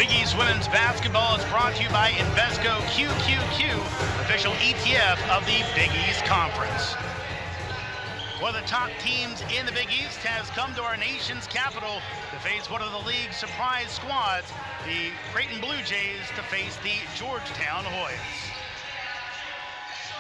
Big East women's basketball is brought to you by Invesco QQQ, official ETF of the Big East Conference. One of the top teams in the Big East has come to our nation's capital to face one of the league's surprise squads, the Creighton Blue Jays, to face the Georgetown Hoyas.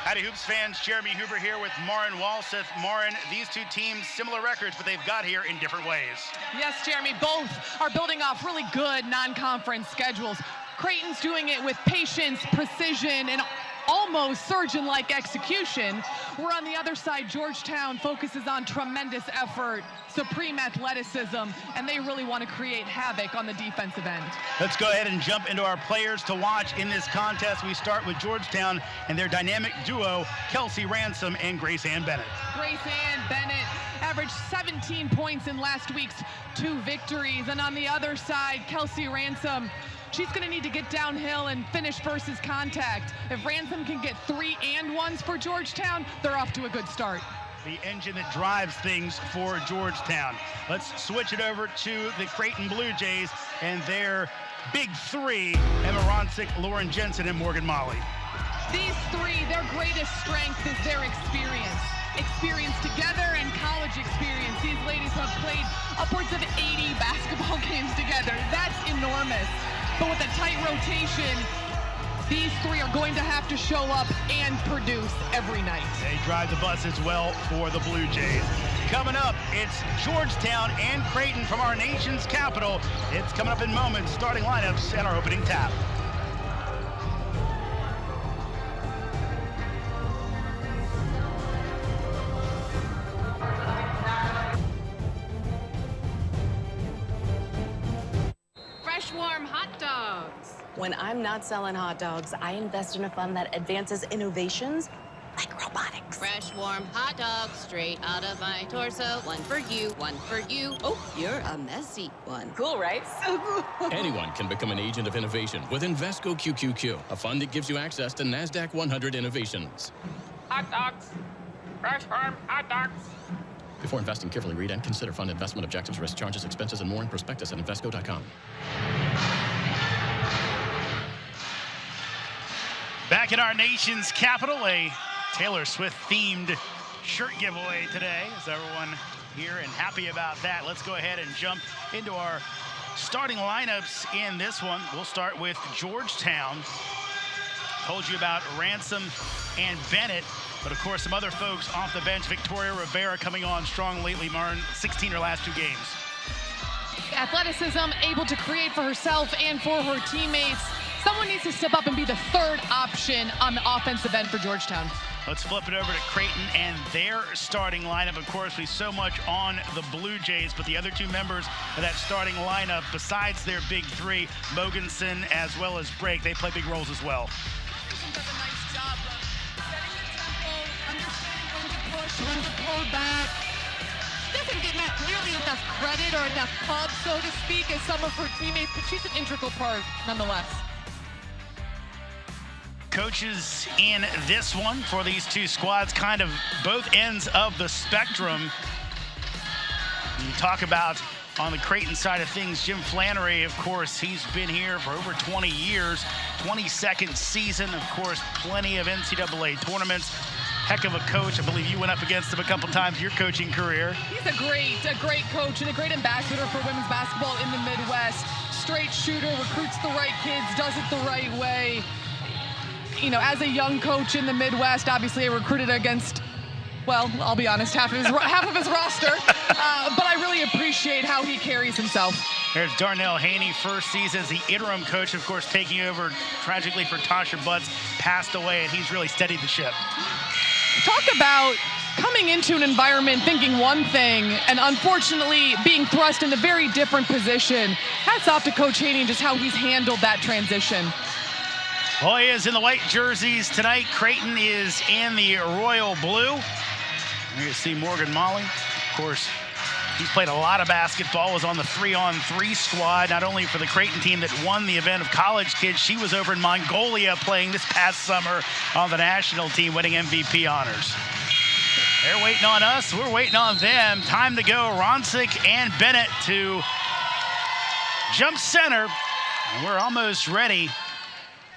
Howdy Hoops fans, Jeremy Huber here with Marin Walseth. Marin, these two teams, similar records, but they've got here in different ways. Yes, Jeremy, both are building off really good non-conference schedules. Creighton's doing it with patience, precision, and almost surgeon-like execution. Where on the other side, Georgetown focuses on tremendous effort, supreme athleticism, and they really want to create havoc on the defensive end. Let's go ahead and jump into our players to watch in this contest. We start with Georgetown and their dynamic duo, Kelsey Ransom and Grace Ann Bennett. Grace Ann Bennett averaged 17 points in last week's 2 victories. And on the other side, Kelsey Ransom, she's going to need to get downhill and finish versus contact. If Ransom can get 3 and 1s for Georgetown, they're off to a good start. The engine that drives things for Georgetown. Let's switch it over to the Creighton Blue Jays and their big 3, Emma Ronsick, Lauren Jensen, and Morgan Molly. These 3, their greatest strength is their experience. Experience together and college experience. These ladies have played upwards of 80 basketball games together. That's enormous. But with a tight rotation, these 3 are going to have to show up and produce every night. They drive the bus as well for the Blue Jays. Coming up, it's Georgetown and Creighton from our nation's capital. It's coming up in moments, starting lineups and our opening tap. Fresh, warm hot dogs. When I'm not selling hot dogs, I invest in a fund that advances innovations like robotics. Fresh, warm hot dogs straight out of my torso. One for you, one for you. Oh, you're a messy one. Cool, right? So cool. Anyone can become an agent of innovation with Invesco QQQ, a fund that gives you access to NASDAQ 100 innovations. Hot dogs. Fresh, warm hot dogs. Before investing, carefully read and consider fund investment objectives, risk, charges, expenses, and more in prospectus at Invesco.com. Back in our nation's capital, a Taylor Swift-themed shirt giveaway today. Is everyone here and happy about that? Let's go ahead and jump into our starting lineups in this one. We'll start with Georgetown. Told you about Ransom and Bennett, but of course some other folks off the bench. Victoria Rivera coming on strong lately, Martin, 16 her last 2 games. Athleticism, able to create for herself and for her teammates. Someone needs to step up and be the 3rd option on the offensive end for Georgetown. Let's flip it over to Creighton and their starting lineup. Of course, we so much on the Blue Jays, but the other 2 members of that starting lineup, besides their big 3, Mogensen as well as Brake, they play big roles as well. Does a nice job setting the tempo, understanding when to push, when to pull back. She doesn't get nearly enough credit or enough pub, so to speak, as some of her teammates, but she's an integral part nonetheless. Coaches in this one for these 2 squads, kind of both ends of the spectrum. You talk about on the Creighton side of things, Jim Flannery, of course, he's been here for over 20 years, 22nd season, of course, plenty of NCAA tournaments. Heck of a coach. I believe you went up against him a couple times in your coaching career. He's a great coach and a great ambassador for women's basketball in the Midwest. Straight shooter, recruits the right kids, does it the right way. You know, as a young coach in the Midwest, obviously I recruited against, well, I'll be honest, half of his roster. But I really appreciate how he carries himself. There's Darnell Haney, first season as the interim coach, of course, taking over tragically for Tasha Butts, passed away, and he's really steadied the ship. Talk about coming into an environment thinking one thing and unfortunately being thrust in a very different position. Hats off to Coach Haney and just how he's handled that transition. Hoyas in the white jerseys tonight. Creighton is in the royal blue. Here you see Morgan Molly. Of course, he's played a lot of basketball, was on the 3-on-3 squad, not only for the Creighton team that won the event of college kids, she was over in Mongolia playing this past summer on the national team, winning MVP honors. They're waiting on us, we're waiting on them. Time to go. Ronsick and Bennett to jump center. And we're almost ready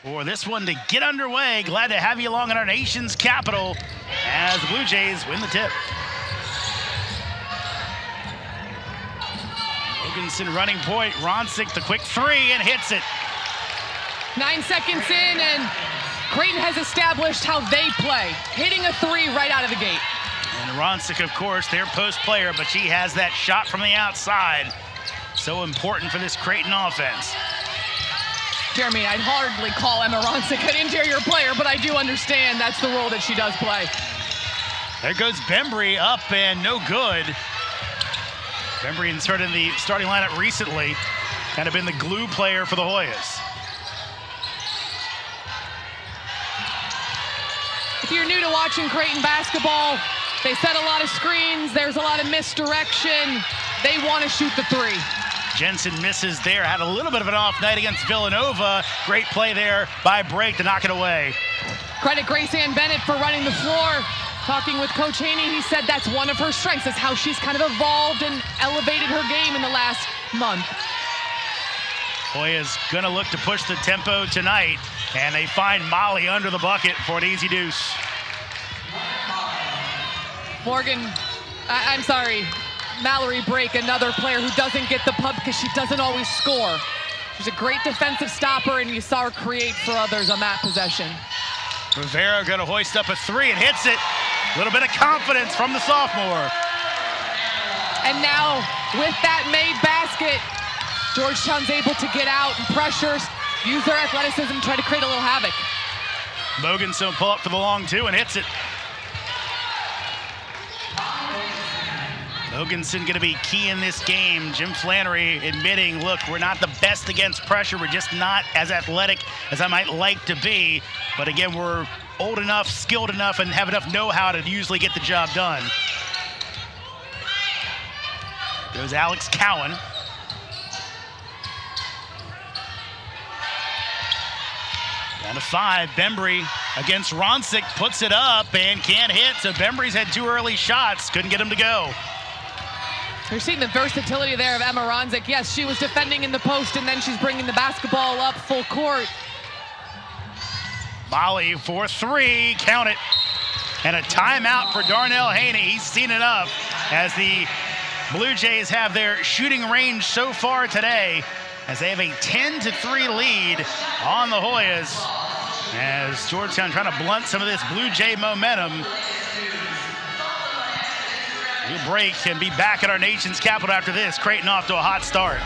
for this one to get underway. Glad to have you along in our nation's capital as the Blue Jays win the tip. Wilkinson running point. Ronsick the quick three and hits it. 9 seconds in, and Creighton has established how they play, hitting a three right out of the gate. And Ronsick, of course, their post player, but she has that shot from the outside. So important for this Creighton offense. Jeremy, I'd hardly call Emma Ronsick an interior player, but I do understand that's the role that she does play. There goes Bembry up and no good. Bembry inserted in the starting lineup recently, kind of been the glue player for the Hoyas. If you're new to watching Creighton basketball, they set a lot of screens, there's a lot of misdirection. They want to shoot the three. Jensen misses there, had a little bit of an off night against Villanova. Great play there by Brake to knock it away. Credit Grace Ann Bennett for running the floor. Talking with Coach Haney, he said that's one of her strengths. That's how she's kind of evolved and elevated her game in the last month. Hoya's gonna look to push the tempo tonight, and they find Molly under the bucket for an easy deuce. Mallory Brake, another player who doesn't get the pub because she doesn't always score. She's a great defensive stopper, and you saw her create for others on that possession. Rivera gonna hoist up a three and hits it. A little bit of confidence from the sophomore. And now, with that made basket, Georgetown's able to get out and pressure, use their athleticism, try to create a little havoc. Mogenson pull up for the long two and hits it. Mogenson going to be key in this game. Jim Flannery admitting, look, we're not the best against pressure. We're just not as athletic as I might like to be. But again, we're old enough, skilled enough, and have enough know-how to usually get the job done. Goes Alex Cowan. Down to 5, Bembry against Ronsick, puts it up and can't hit. So Bembry's had 2 early shots, couldn't get him to go. You're seeing the versatility there of Emma Ronsick. Yes, she was defending in the post, and then she's bringing the basketball up full court. Molly for 3, count it. And a timeout for Darnell Haney. He's seen enough as the Blue Jays have their shooting range so far today, as they have a 10-3 lead on the Hoyas, as Georgetown trying to blunt some of this Blue Jay momentum. We'll break and be back at our nation's capital after this. Creighton off to a hot start.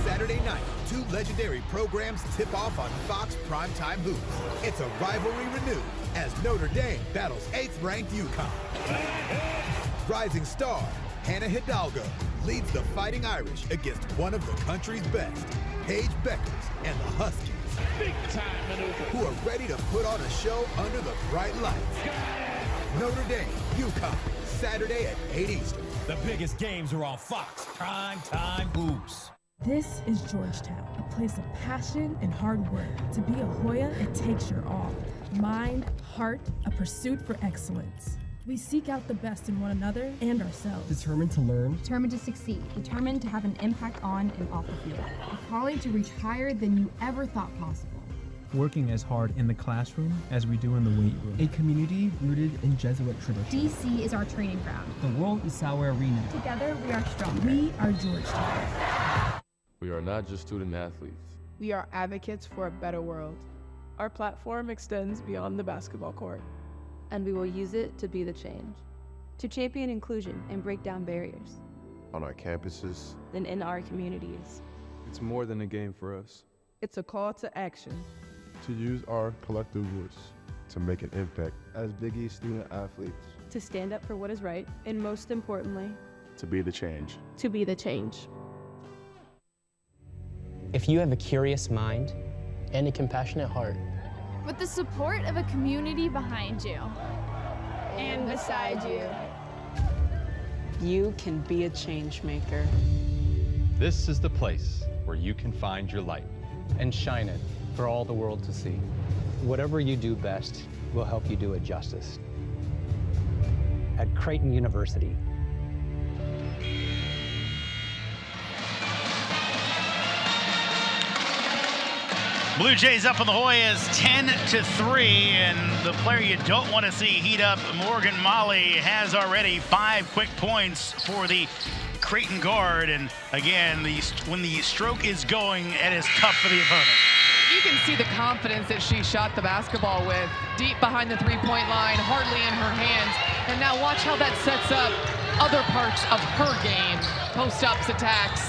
Saturday night, 2 legendary programs tip off on Fox Primetime Hoops. It's a rivalry renewed as Notre Dame battles 8th-ranked UConn. Rising star Hannah Hidalgo leads the Fighting Irish against one of the country's best, Paige Beckers and the Huskies, who are ready to put on a show under the bright lights. Notre Dame, UConn, Saturday at 8 Eastern. The biggest games are on Fox Primetime Hoops. This is Georgetown, a place of passion and hard work. To be a Hoya, it takes your all. Mind, heart, a pursuit for excellence. We seek out the best in one another and ourselves. Determined to learn. Determined to succeed. Determined to have an impact on and off the field. A calling to reach higher than you ever thought possible. Working as hard in the classroom as we do in the weight room. A community rooted in Jesuit tradition. DC is our training ground. The world is our arena. Together, we are stronger. We are Georgetown. We are not just student athletes. We are advocates for a better world. Our platform extends beyond the basketball court. And we will use it to be the change, to champion inclusion and break down barriers. On our campuses. And in our communities. It's more than a game for us. It's a call to action. To use our collective voice to make an impact as Big East student athletes. To stand up for what is right, and most importantly, to be the change. To be the change. If you have a curious mind and a compassionate heart, with the support of a community behind you and beside you, you can be a change maker. This is the place where you can find your light and shine it for all the world to see. Whatever you do best will help you do it justice. At Creighton University, Blue Jays up on the Hoyas 10-3, and the player you don't want to see heat up, Morgan Molly, has already 5 quick points for the Creighton guard. And again, when the stroke is going, it is tough for the opponent. You can see the confidence that she shot the basketball with, deep behind the three-point line, hardly in her hands. And now watch how that sets up other parts of her game, post-ups, attacks.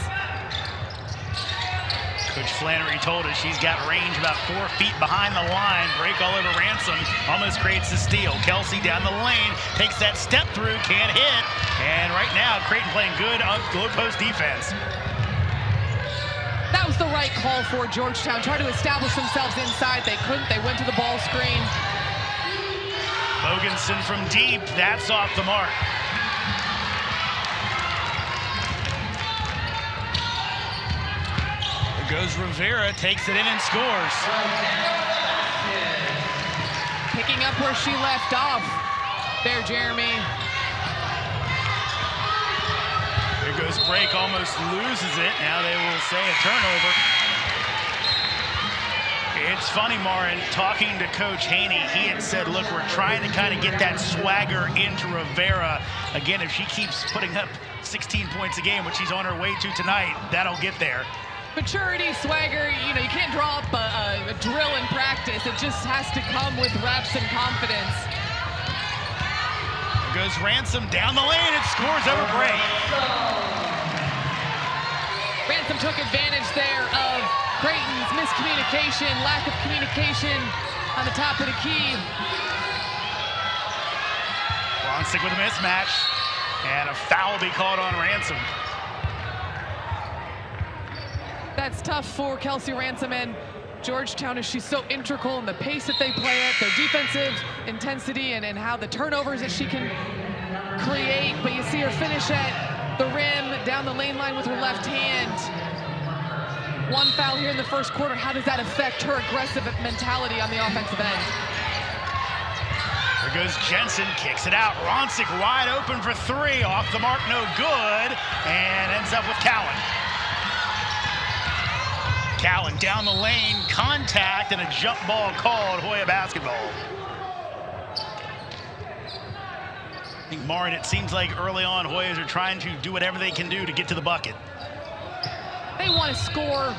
Coach Flannery told us she's got range about 4 feet behind the line. Break all over Ransom, almost creates the steal. Kelsey down the lane, takes that step through, can't hit. And right now, Creighton playing good on low post defense. That was the right call for Georgetown. Tried to establish themselves inside. They couldn't. They went to the ball screen. Mogensen from deep. That's off the mark. There goes Rivera, takes it in and scores. Picking up where she left off. There, Jeremy. There goes Break, almost loses it. Now they will say a turnover. It's funny, Marin, talking to Coach Haney, he had said, look, we're trying to kind of get that swagger into Rivera. Again, if she keeps putting up 16 points a game, which she's on her way to tonight, that'll get there. Maturity, swagger, you know, you can't draw up a drill in practice. It just has to come with reps and confidence. There goes Ransom down the lane and scores over Break. Ransom took advantage there of Creighton's miscommunication, lack of communication on the top of the key. Ronstick with a mismatch, and a foul will be called on Ransom. That's tough for Kelsey Ransom and Georgetown, as she's so integral in the pace that they play at, their defensive intensity, and how the turnovers that she can create. But you see her finish at the rim, down the lane line with her left hand. One foul here in the first quarter. How does that affect her aggressive mentality on the offensive end? There goes Jensen, kicks it out. Ronstick wide open for 3, off the mark, no good, and ends up with Cowan. Cowan down the lane, contact, and a jump ball called, Hoya basketball. I think, Marin, it seems like early on, Hoyas are trying to do whatever they can do to get to the bucket. They want to score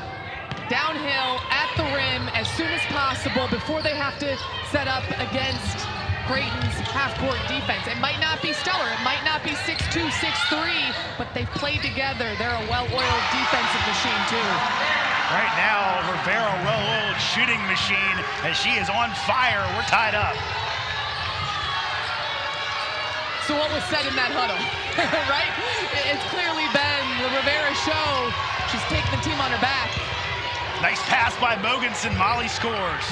downhill at the rim as soon as possible before they have to set up against Creighton's half-court defense. It might not be stellar, it might not be 6'2", 6'3", but they've played together. They're a well-oiled defensive machine, too. Right now, Rivera, well-oiled shooting machine, as she is on fire. We're tied up. So what was said in that huddle, right? It's clearly been the Rivera show. She's taking the team on her back. Nice pass by Mogensen. Molly scores.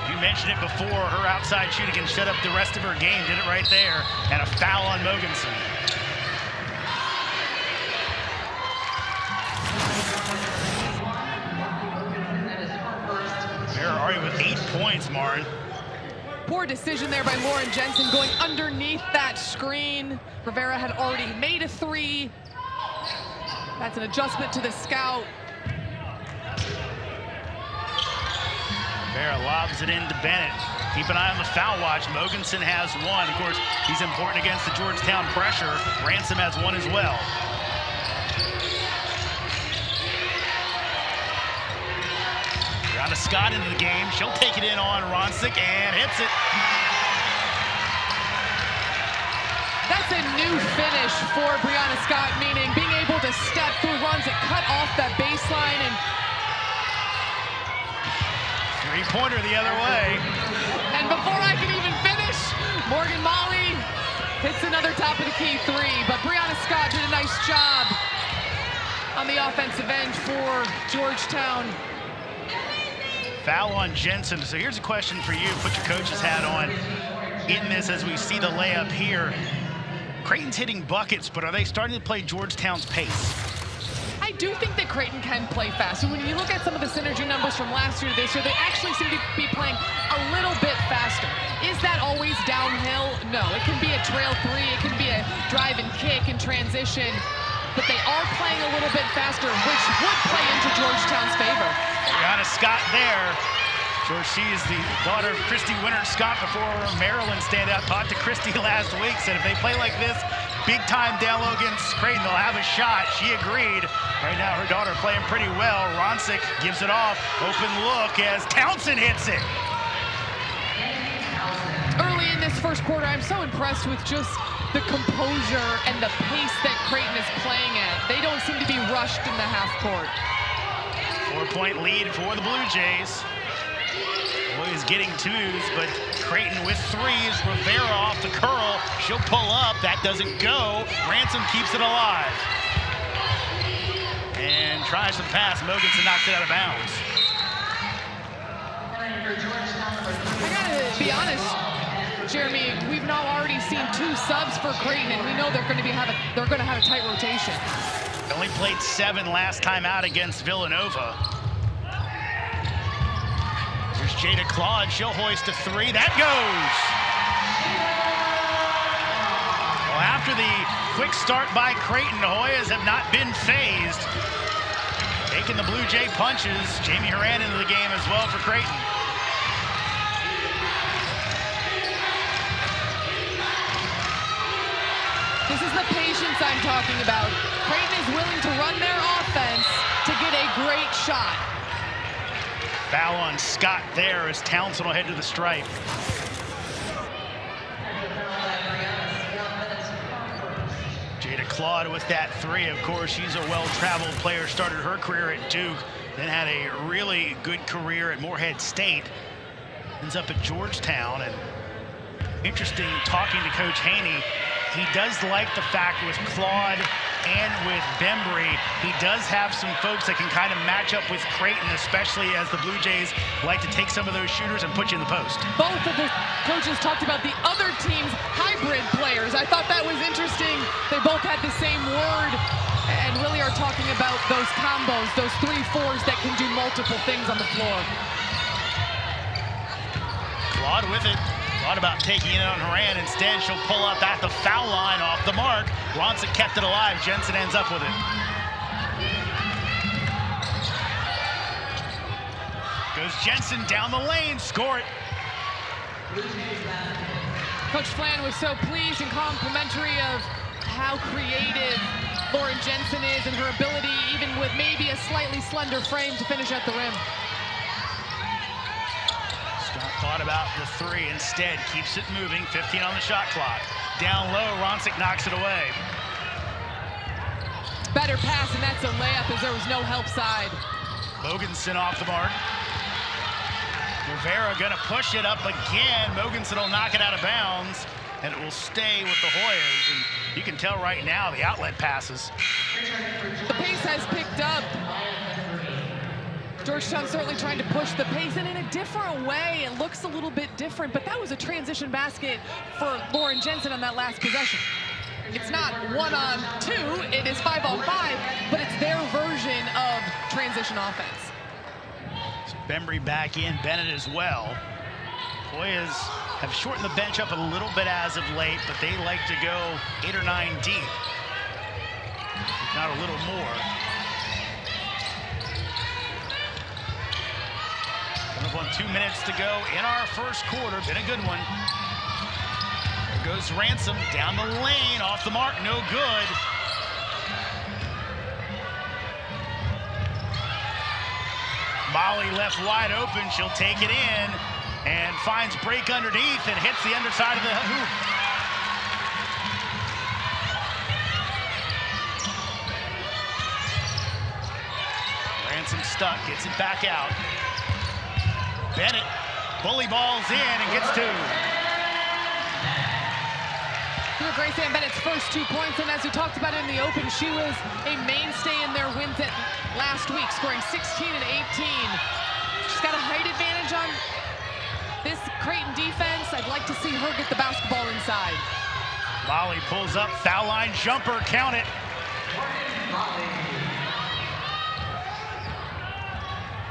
You mentioned it before. Her outside shooting can shut up the rest of her game. Did it right there. And a foul on Mogensen. Rivera already with 8 points, Marin. Poor decision there by Lauren Jensen, going underneath that screen. Rivera had already made a 3. That's an adjustment to the scout. Rivera lobs it into Bennett. Keep an eye on the foul watch. Mogensen has 1. Of course, he's important against the Georgetown pressure. Ransom has 1 as well. Brianna Scott into the game. She'll take it in on Ronstick and hits it. That's a new finish for Brianna Scott, meaning being able to step through runs and cut off that baseline. And three-pointer the other way. And before I can even finish, Morgan Molly hits another top of the key 3. But Brianna Scott did a nice job on the offensive end for Georgetown. Foul on Jensen. So here's a question for you. Put your coach's hat on in this as we see the layup here. Creighton's hitting buckets, but are they starting to play Georgetown's pace? I do think that Creighton can play fast. And when you look at some of the synergy numbers from last year to this year, they actually seem to be playing a little bit faster. Is that always downhill? No, it can be a trail 3, it can be a drive and kick and transition. but they are playing a little bit faster, which would play into Georgetown's favor. Brianna Scott there. George, she is the daughter of Christy Winters Scott, before Maryland standout. Talked to Christy last week, said if they play like this, big time down low against Creighton, they'll have a shot. She agreed. Right now, her daughter playing pretty well. Ronsick gives it off. Open look as Townsend hits it. Early in this first quarter, I'm so impressed with just the composure and the pace that Creighton is playing at. They don't seem to be rushed in the half court. 4-point lead for the Blue Jays. Boys getting twos, but Creighton with threes. Rivera off the curl. She'll pull up. That doesn't go. Ransom keeps it alive. And tries the pass. Mogensen knocks it out of bounds. I gotta be honest, Jeremy, we've now already seen 2 subs for Creighton, and we know they're going to have a tight rotation. They only played 7 last time out against Villanova. There's Jada Claude. She'll hoist a 3. That goes. Well, after the quick start by Creighton, the Hoyas have not been phased. Taking the Blue Jay punches. Jamie Horan into the game as well for Creighton. This is the patience I'm talking about. Creighton is willing to run their offense to get a great shot. Foul on Scott there as Townsend will head to the stripe. Jada Claude with that 3. Of course, she's a well-traveled player. Started her career at Duke, then had a really good career at Morehead State. Ends up at Georgetown. And interesting talking to Coach Haney. He does like the fact with Claude and with Bembry, he does have some folks that can kind of match up with Creighton, especially as the Blue Jays like to take some of those shooters and put you in the post. Both of the coaches talked about the other team's hybrid players. I thought that was interesting. They both had the same word and really are talking about those combos, those 3-4s that can do multiple things on the floor. Claude with it. Thought about taking it on Horan. Instead, she'll pull up at the foul line off the mark. Ronsick kept it alive. Jensen ends up with it. Goes Jensen down the lane. Score it. Coach Flan was so pleased and complimentary of how creative Lauren Jensen is and her ability, even with maybe a slightly slender frame, to finish at the rim. Thought about the 3 instead, keeps it moving. 15 on the shot clock. Down low, Ronsick knocks it away. Better pass, and that's a layup as there was no help side. Mogensen off the mark. Rivera gonna push it up again. Mogensen will knock it out of bounds, and it will stay with the Hoyas. And you can tell right now the outlet passes. The pace has picked up. Georgetown certainly trying to push the pace, and in a different way. It looks a little bit different, but that was a transition basket for Lauren Jensen on that last possession. It's not 1-on-2, it is 5-on-5, but it's their version of transition offense. So Bembry back in, Bennett as well. Hoyas have shortened the bench up a little bit as of late, but they like to go 8 or 9 deep, if not a little more. Coming up on 2 minutes to go in our first quarter. Been a good one. There goes Ransom down the lane, off the mark, no good. Molly left wide open, she'll take it in and finds break underneath and hits the underside of the hoop. Ransom stuck, gets it back out. Bennett bully balls in and gets 2. Grace Ann Bennett's first 2 points, and as we talked about in the open, she was a mainstay in their wins at last week, scoring 16 and 18. She's got a height advantage on this Creighton defense. I'd like to see her get the basketball inside. Molly pulls up, foul line jumper, count it.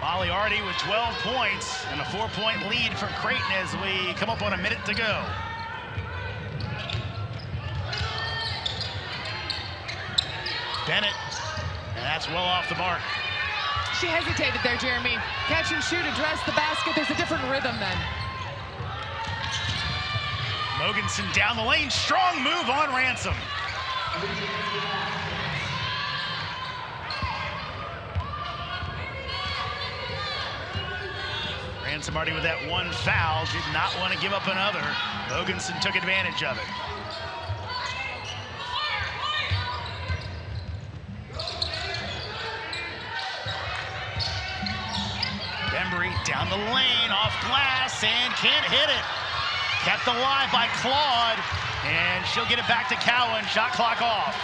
Molly already with 12 points and a 4-point lead for Creighton as we come up on a minute to go. Bennett, and that's well off the mark. She hesitated there, Jeremy. Catch and shoot, address the basket. There's a different rhythm then. Mogensen down the lane, strong move on Ransom. Ransom already with that one foul, did not want to give up another. Mogensen took advantage of it. Bembry down the lane, off glass, and can't hit it. Kept alive by Claude, and she'll get it back to Cowan. Shot clock off.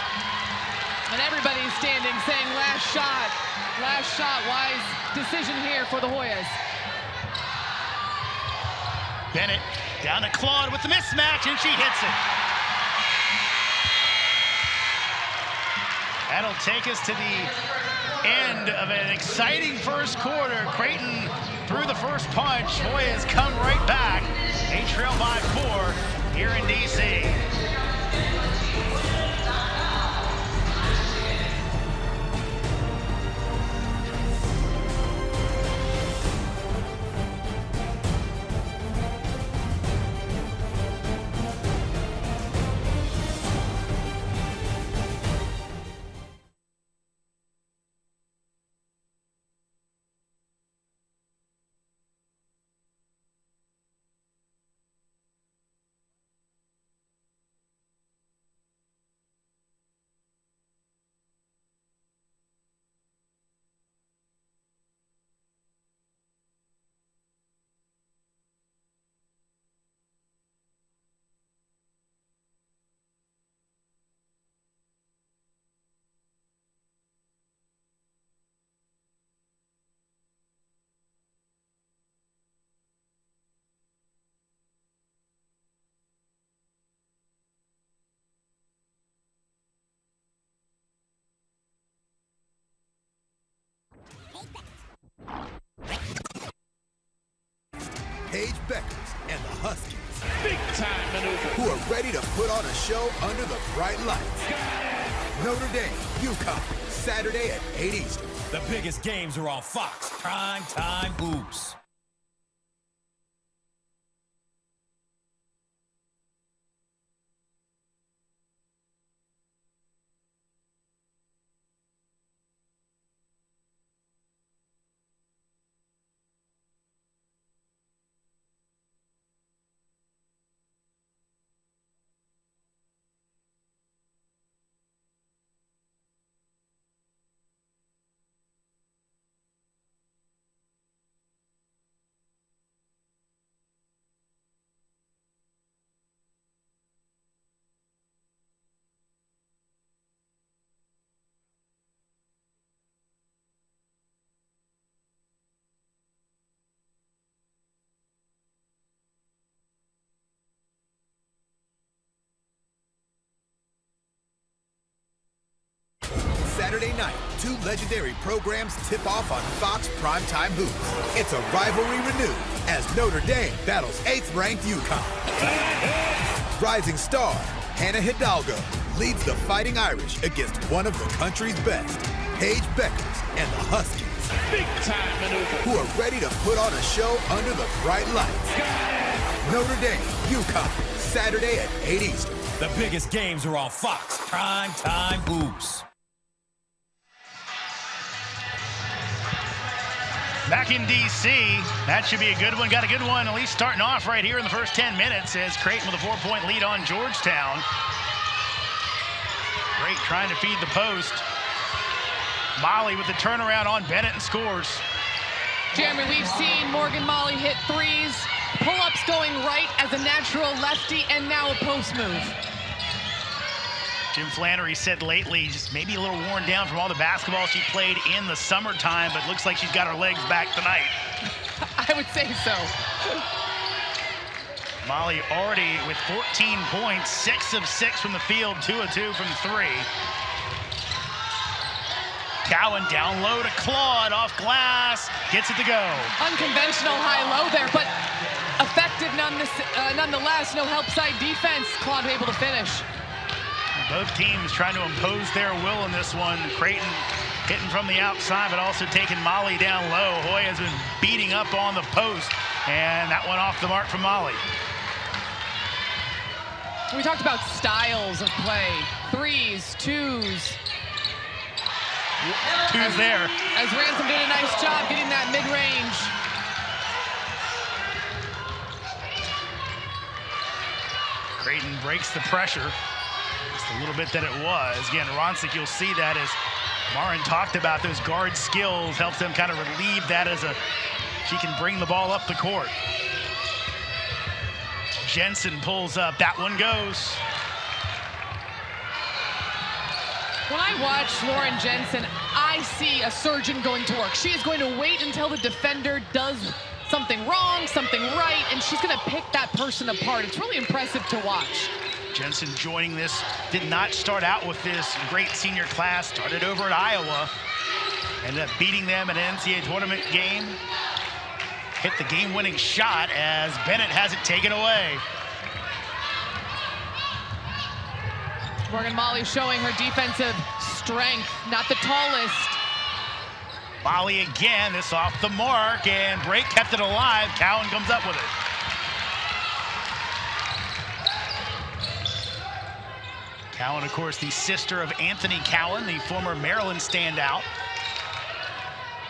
And everybody's standing saying last shot. Last shot, wise decision here for the Hoyas. Bennett down to Claude with the mismatch, and she hits it. That'll take us to the end of an exciting first quarter. Creighton threw the first punch. Hoyas come right back. They trail by 4 here in D.C. Paige Beckers and the Huskies. Big time maneuver. Who are ready to put on a show under the bright lights. Notre Dame, UConn, Saturday at 8 Eastern. The biggest games are on Fox. Prime time hoops. Saturday night, 2 legendary programs tip off on Fox Primetime Hoops. It's a rivalry renewed as Notre Dame battles 8th-ranked UConn. Rising star Hannah Hidalgo leads the Fighting Irish against one of the country's best, Paige Beckers and the Huskies. Big time maneuver. Who are ready to put on a show under the bright lights. Notre Dame, UConn, Saturday at 8 Eastern. The biggest games are on Fox. Prime time hoops. Back in D.C., that should be a good one. Got a good one, at least starting off right here in the first 10 minutes as Creighton with a 4-point lead on Georgetown. Great trying to feed the post. Molly with the turnaround on Bennett and scores. Jeremy, we've seen Morgan Molly hit threes, pull-ups going right as a natural lefty, and now a post move. Jim Flannery said lately, just maybe a little worn down from all the basketball she played in the summertime, but looks like she's got her legs back tonight. I would say so. Molly already with 14 points, 6 of 6 from the field, 2 of 2 from 3. Cowan down low to Claude, off glass, gets it to go. Unconventional high-low there, but effective nonetheless. No help side defense. Claude able to finish. Both teams trying to impose their will in this one. Creighton hitting from the outside, but also taking Molly down low. Hoya's been beating up on the post, and that one off the mark from Molly. We talked about styles of play. Threes, twos. Two's there. As Ransom did a nice job getting that mid-range. Creighton breaks the pressure. Just a little bit that it was. Again, Ronsick, you'll see that as Marin talked about those guard skills, helps them kind of relieve that as she can bring the ball up the court. Jensen pulls up, that one goes. When I watch Lauren Jensen, I see a surgeon going to work. She is going to wait until the defender does something wrong, something right, and she's going to pick that person apart. It's really impressive to watch. Jensen joining this, did not start out with this great senior class, started over at Iowa, ended up beating them in an NCAA tournament game, hit the game-winning shot as Bennett has it taken away. Morgan Molly showing her defensive strength, not the tallest. Molly again, this off the mark, and Brake kept it alive. Cowan comes up with it. Cowan, of course, the sister of Anthony Cowan, the former Maryland standout.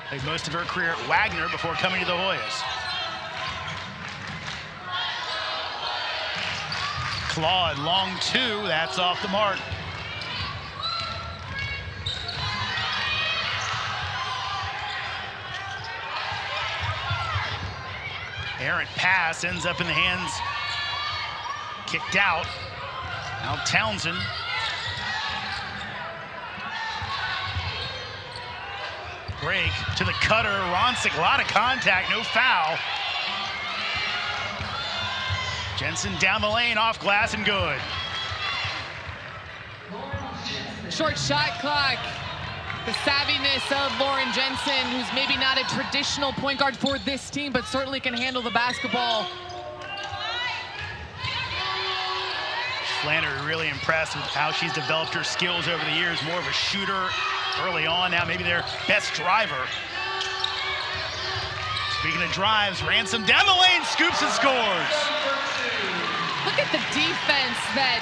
Played most of her career at Wagner before coming to the Hoyas. Claude, long two, that's off the mark. Errant pass ends up in the hands, kicked out. Now Townsend. Break to the cutter, Ronsick, a lot of contact, no foul. Jensen down the lane, off glass and good. Short shot clock. The savviness of Lauren Jensen, who's maybe not a traditional point guard for this team, but certainly can handle the basketball. Flannery really impressed with how she's developed her skills over the years. More of a shooter early on, now maybe their best driver. Speaking of drives, Ransom down the lane, scoops and scores. Look at the defense that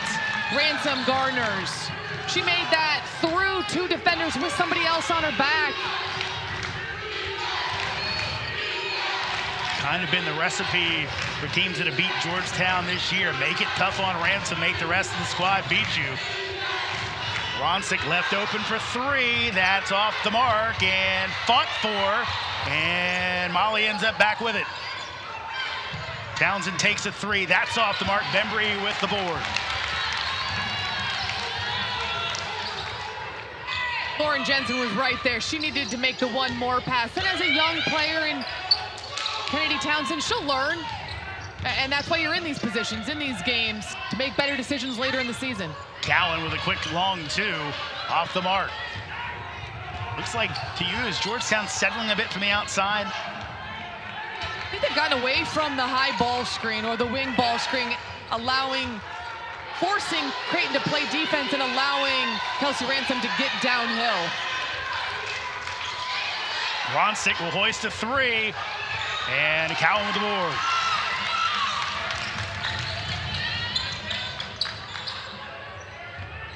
Ransom garners. She made that through two defenders with somebody else on her back. Kind of been the recipe for teams that have beat Georgetown this year. Make it tough on Ransom, make the rest of the squad beat you. Ronsick left open for three. That's off the mark and fought for. And Molly ends up back with it. Townsend takes a three. That's off the mark. Bembry with the board. Lauren Jensen was right there. She needed to make the one more pass. And as a young player in Kennedy Townsend, she'll learn. And that's why you're in these positions, in these games, to make better decisions later in the season. Cowan with a quick long two, off the mark. Looks like to you, is Georgetown settling a bit from the outside? I think they've gotten away from the high ball screen or the wing ball screen, forcing Creighton to play defense and allowing Kelsey Ransom to get downhill. Ronsick will hoist a three, and Cowan with the board.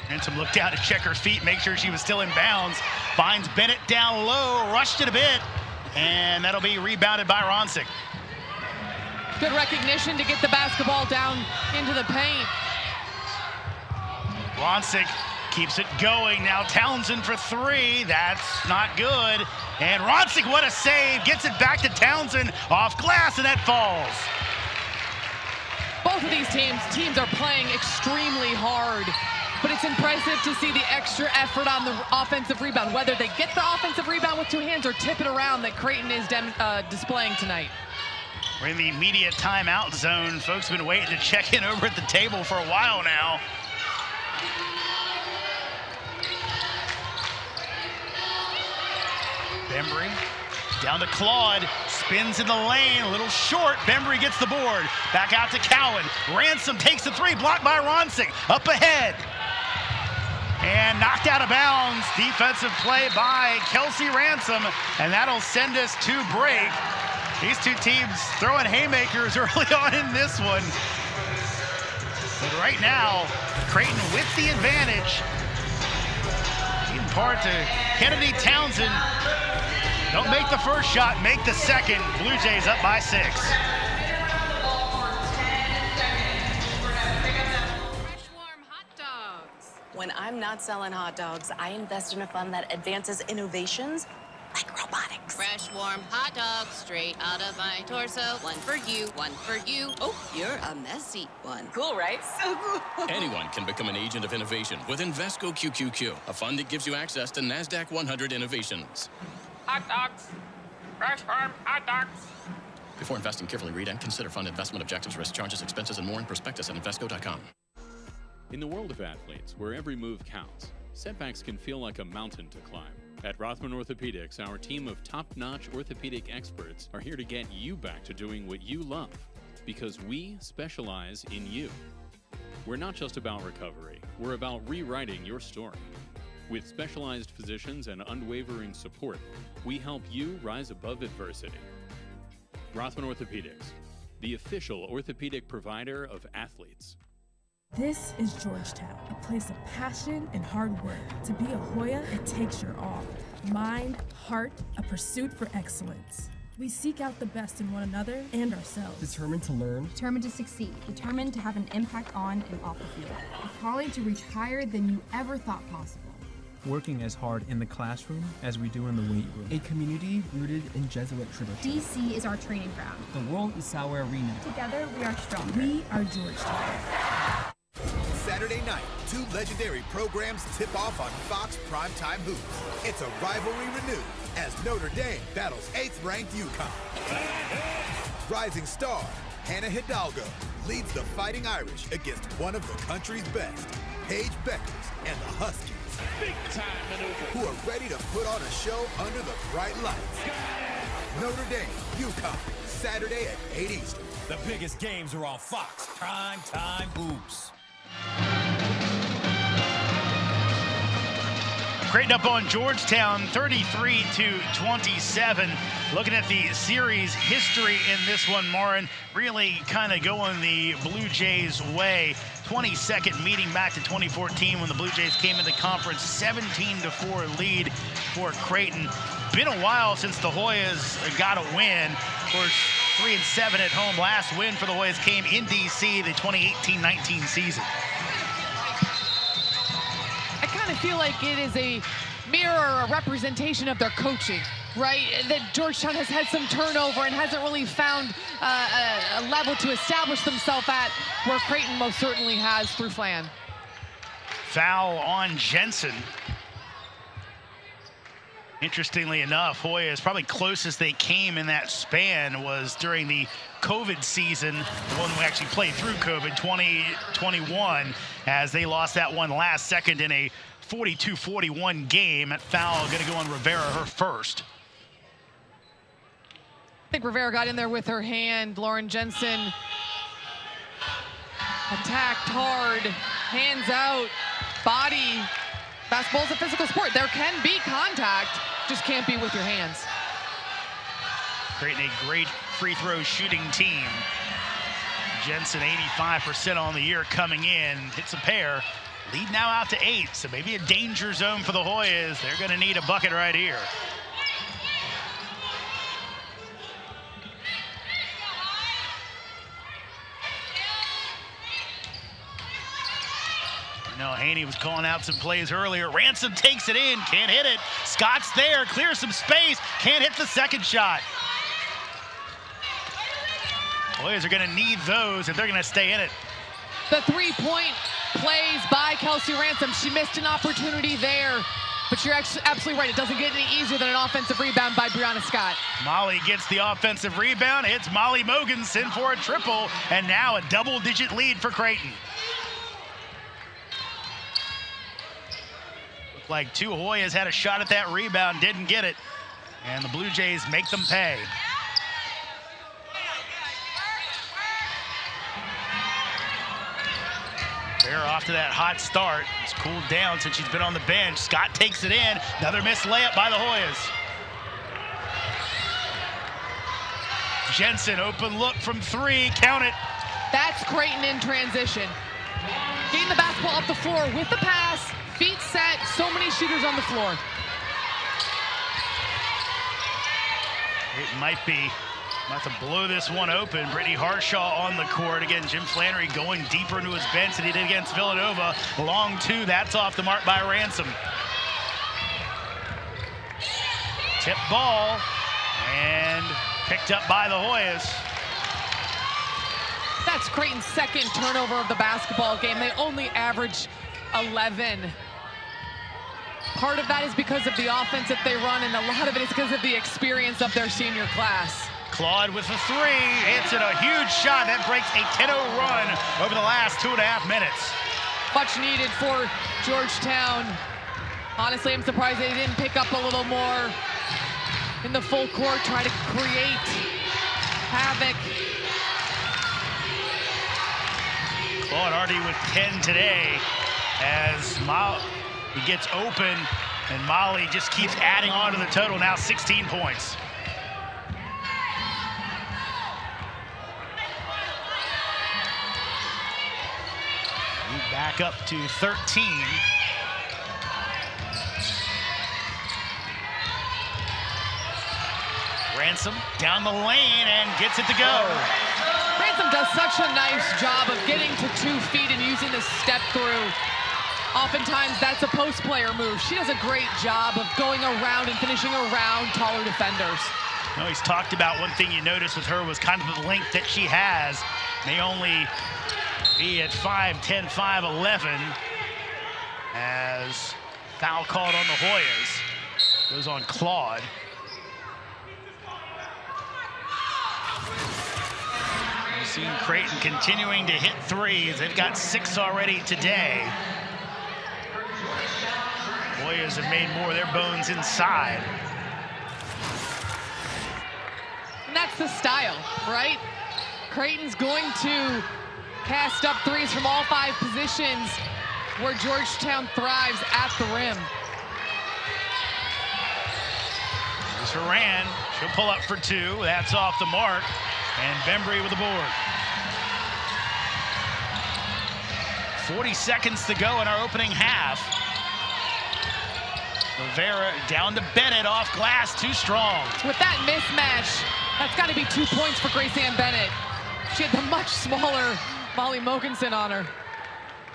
Ransom looked down to check her feet, make sure she was still in bounds. Finds Bennett down low, rushed it a bit, and that'll be rebounded by Ronsick. Good recognition to get the basketball down into the paint. Ronsick keeps it going. Now Townsend for three. That's not good. And Ronsick, what a save. Gets it back to Townsend off glass, and that falls. Both of these teams are playing extremely hard. But it's impressive to see the extra effort on the offensive rebound, whether they get the offensive rebound with two hands or tip it around that Creighton is displaying tonight. We're in the immediate timeout zone. Folks have been waiting to check in over at the table for a while now. Bembry down to Claude, spins in the lane, a little short. Bembry gets the board. Back out to Cowan. Ransom takes the three, blocked by Ronsick. Up ahead. And knocked out of bounds. Defensive play by Kelsey Ransom, and that'll send us to break. These two teams throwing haymakers early on in this one. But right now, Creighton with the advantage. In part to Kennedy Townsend. Don't make the first shot, make the second. Blue Jays up by 6. When I'm not selling hot dogs, I invest in a fund that advances innovations like robotics. Fresh, warm hot dogs straight out of my torso. One for you, one for you. Oh, you're a messy one. Cool, right? So cool. Anyone can become an agent of innovation with Invesco QQQ, a fund that gives you access to NASDAQ 100 innovations. Hot dogs. Fresh farm hot dogs. Before investing, carefully read and consider fund investment objectives, risk, charges, expenses, and more in prospectus at Invesco.com. In the world of athletes, where every move counts, setbacks can feel like a mountain to climb. At Rothman Orthopedics, our team of top-notch orthopedic experts are here to get you back to doing what you love, because we specialize in you. We're not just about recovery, we're about rewriting your story. With specialized physicians and unwavering support, we help you rise above adversity. Rothman Orthopedics, the official orthopedic provider of athletes. This is Georgetown, a place of passion and hard work. To be a Hoya, it takes your all. Mind, heart, a pursuit for excellence. We seek out the best in one another and ourselves. Determined to learn. Determined to succeed. Determined to have an impact on and off the field. A calling to reach higher than you ever thought possible. Working as hard in the classroom as we do in the weight room. A community rooted in Jesuit tradition. DC is our training ground. The world is our arena. Together, we are stronger. We are Georgetown. Saturday night, 2 legendary programs tip off on Fox Primetime Hoops. It's a rivalry renewed as Notre Dame battles 8th-ranked UConn. Rising star Hannah Hidalgo leads the Fighting Irish against one of the country's best, Paige Beckers and the Huskies. Big time maneuver. Who are ready to put on a show under the bright lights. Notre Dame, UConn, Saturday at 8 Eastern. The biggest games are on Fox Primetime Hoops. Creighton up on Georgetown 33-27. Looking at the series history in this one, Marin, really kind of going the Blue Jays way. 22nd meeting back to 2014 when the Blue Jays came into conference, 17-4 lead for Creighton. Been a while since the Hoyas got a win. Of course, 3-7 at home. Last win for the Hoyas came in DC, the 2018-19 season. I kind of feel like it is a mirror or a representation of their coaching, right? That Georgetown has had some turnover and hasn't really found a level to establish themselves at, where Creighton most certainly has through Flan. Foul on Jensen. Interestingly enough, Hoyas probably closest they came in that span was during the COVID season, the one we actually played through COVID, 2021, as they lost that one last second in a 42-41 game. That foul going to go on Rivera, her first. I think Rivera got in there with her hand. Lauren Jensen attacked hard, hands out, body. Basketball is a physical sport. There can be contact, just can't be with your hands. Creighton, a great free throw shooting team. Jensen 85% on the year coming in, hits a pair. Lead now out to 8, so maybe a danger zone for the Hoyas. They're gonna need a bucket right here. No, Haney was calling out some plays earlier. Ransom takes it in, can't hit it. Scott's there, clears some space, can't hit the second shot. Boys are gonna need those if they're gonna stay in it. The three-point plays by Kelsey Ransom. She missed an opportunity there, but you're absolutely right. It doesn't get any easier than an offensive rebound by Brianna Scott. Molly gets the offensive rebound. It's Molly Mogensen for a triple, and now a double-digit lead for Creighton. Looked like two Hoyas had a shot at that rebound, didn't get it, and the Blue Jays make them pay. Fair off to that hot start. It's cooled down since she's been on the bench. Scott takes it in. Another missed layup by the Hoyas. Jensen, open look from 3. Count it. That's Creighton in transition. Getting the basketball up the floor with the pass. Feet set. So many shooters on the floor. It might be about to blow this one open. Brittany Harshaw on the court. Again, Jim Flannery going deeper into his bench than he did against Villanova. Long 2, that's off the mark by Ransom. Tip ball, and picked up by the Hoyas. That's Creighton's second turnover of the basketball game. They only average 11. Part of that is because of the offense that they run, and a lot of it is because of the experience of their senior class. Claude with the 3, hits it, a huge shot. That breaks a 10-0 run over the last 2.5 minutes. Much needed for Georgetown. Honestly, I'm surprised they didn't pick up a little more in the full court, try to create havoc. Claude already with 10 today as he gets open, and Molly just keeps adding on to the total, now 16 points. Back up to 13. Ransom down the lane and gets it to go. Ransom does such a nice job of getting to 2 feet and using the step through. Oftentimes that's a post player move. She does a great job of going around and finishing around taller defenders. You know, he's talked about one thing you noticed with her was kind of the length that she has. May only be at 5'10", 5'11", as foul called on the Hoyas. Goes on Claude. We've seen Creighton continuing to hit 3s. They've got 6 already today. Hoyas have made more of their bones inside. And that's the style, right? Creighton's going to cast up 3s from all 5 positions, where Georgetown thrives at the rim. Here's Horan. She'll pull up for 2. That's off the mark. And Bembry with the board. 40 seconds to go in our opening half. Rivera down to Bennett, off glass, too strong. With that mismatch, that's got to be 2 points for Grace Ann Bennett. She had the much smaller Molly Mogensen on her.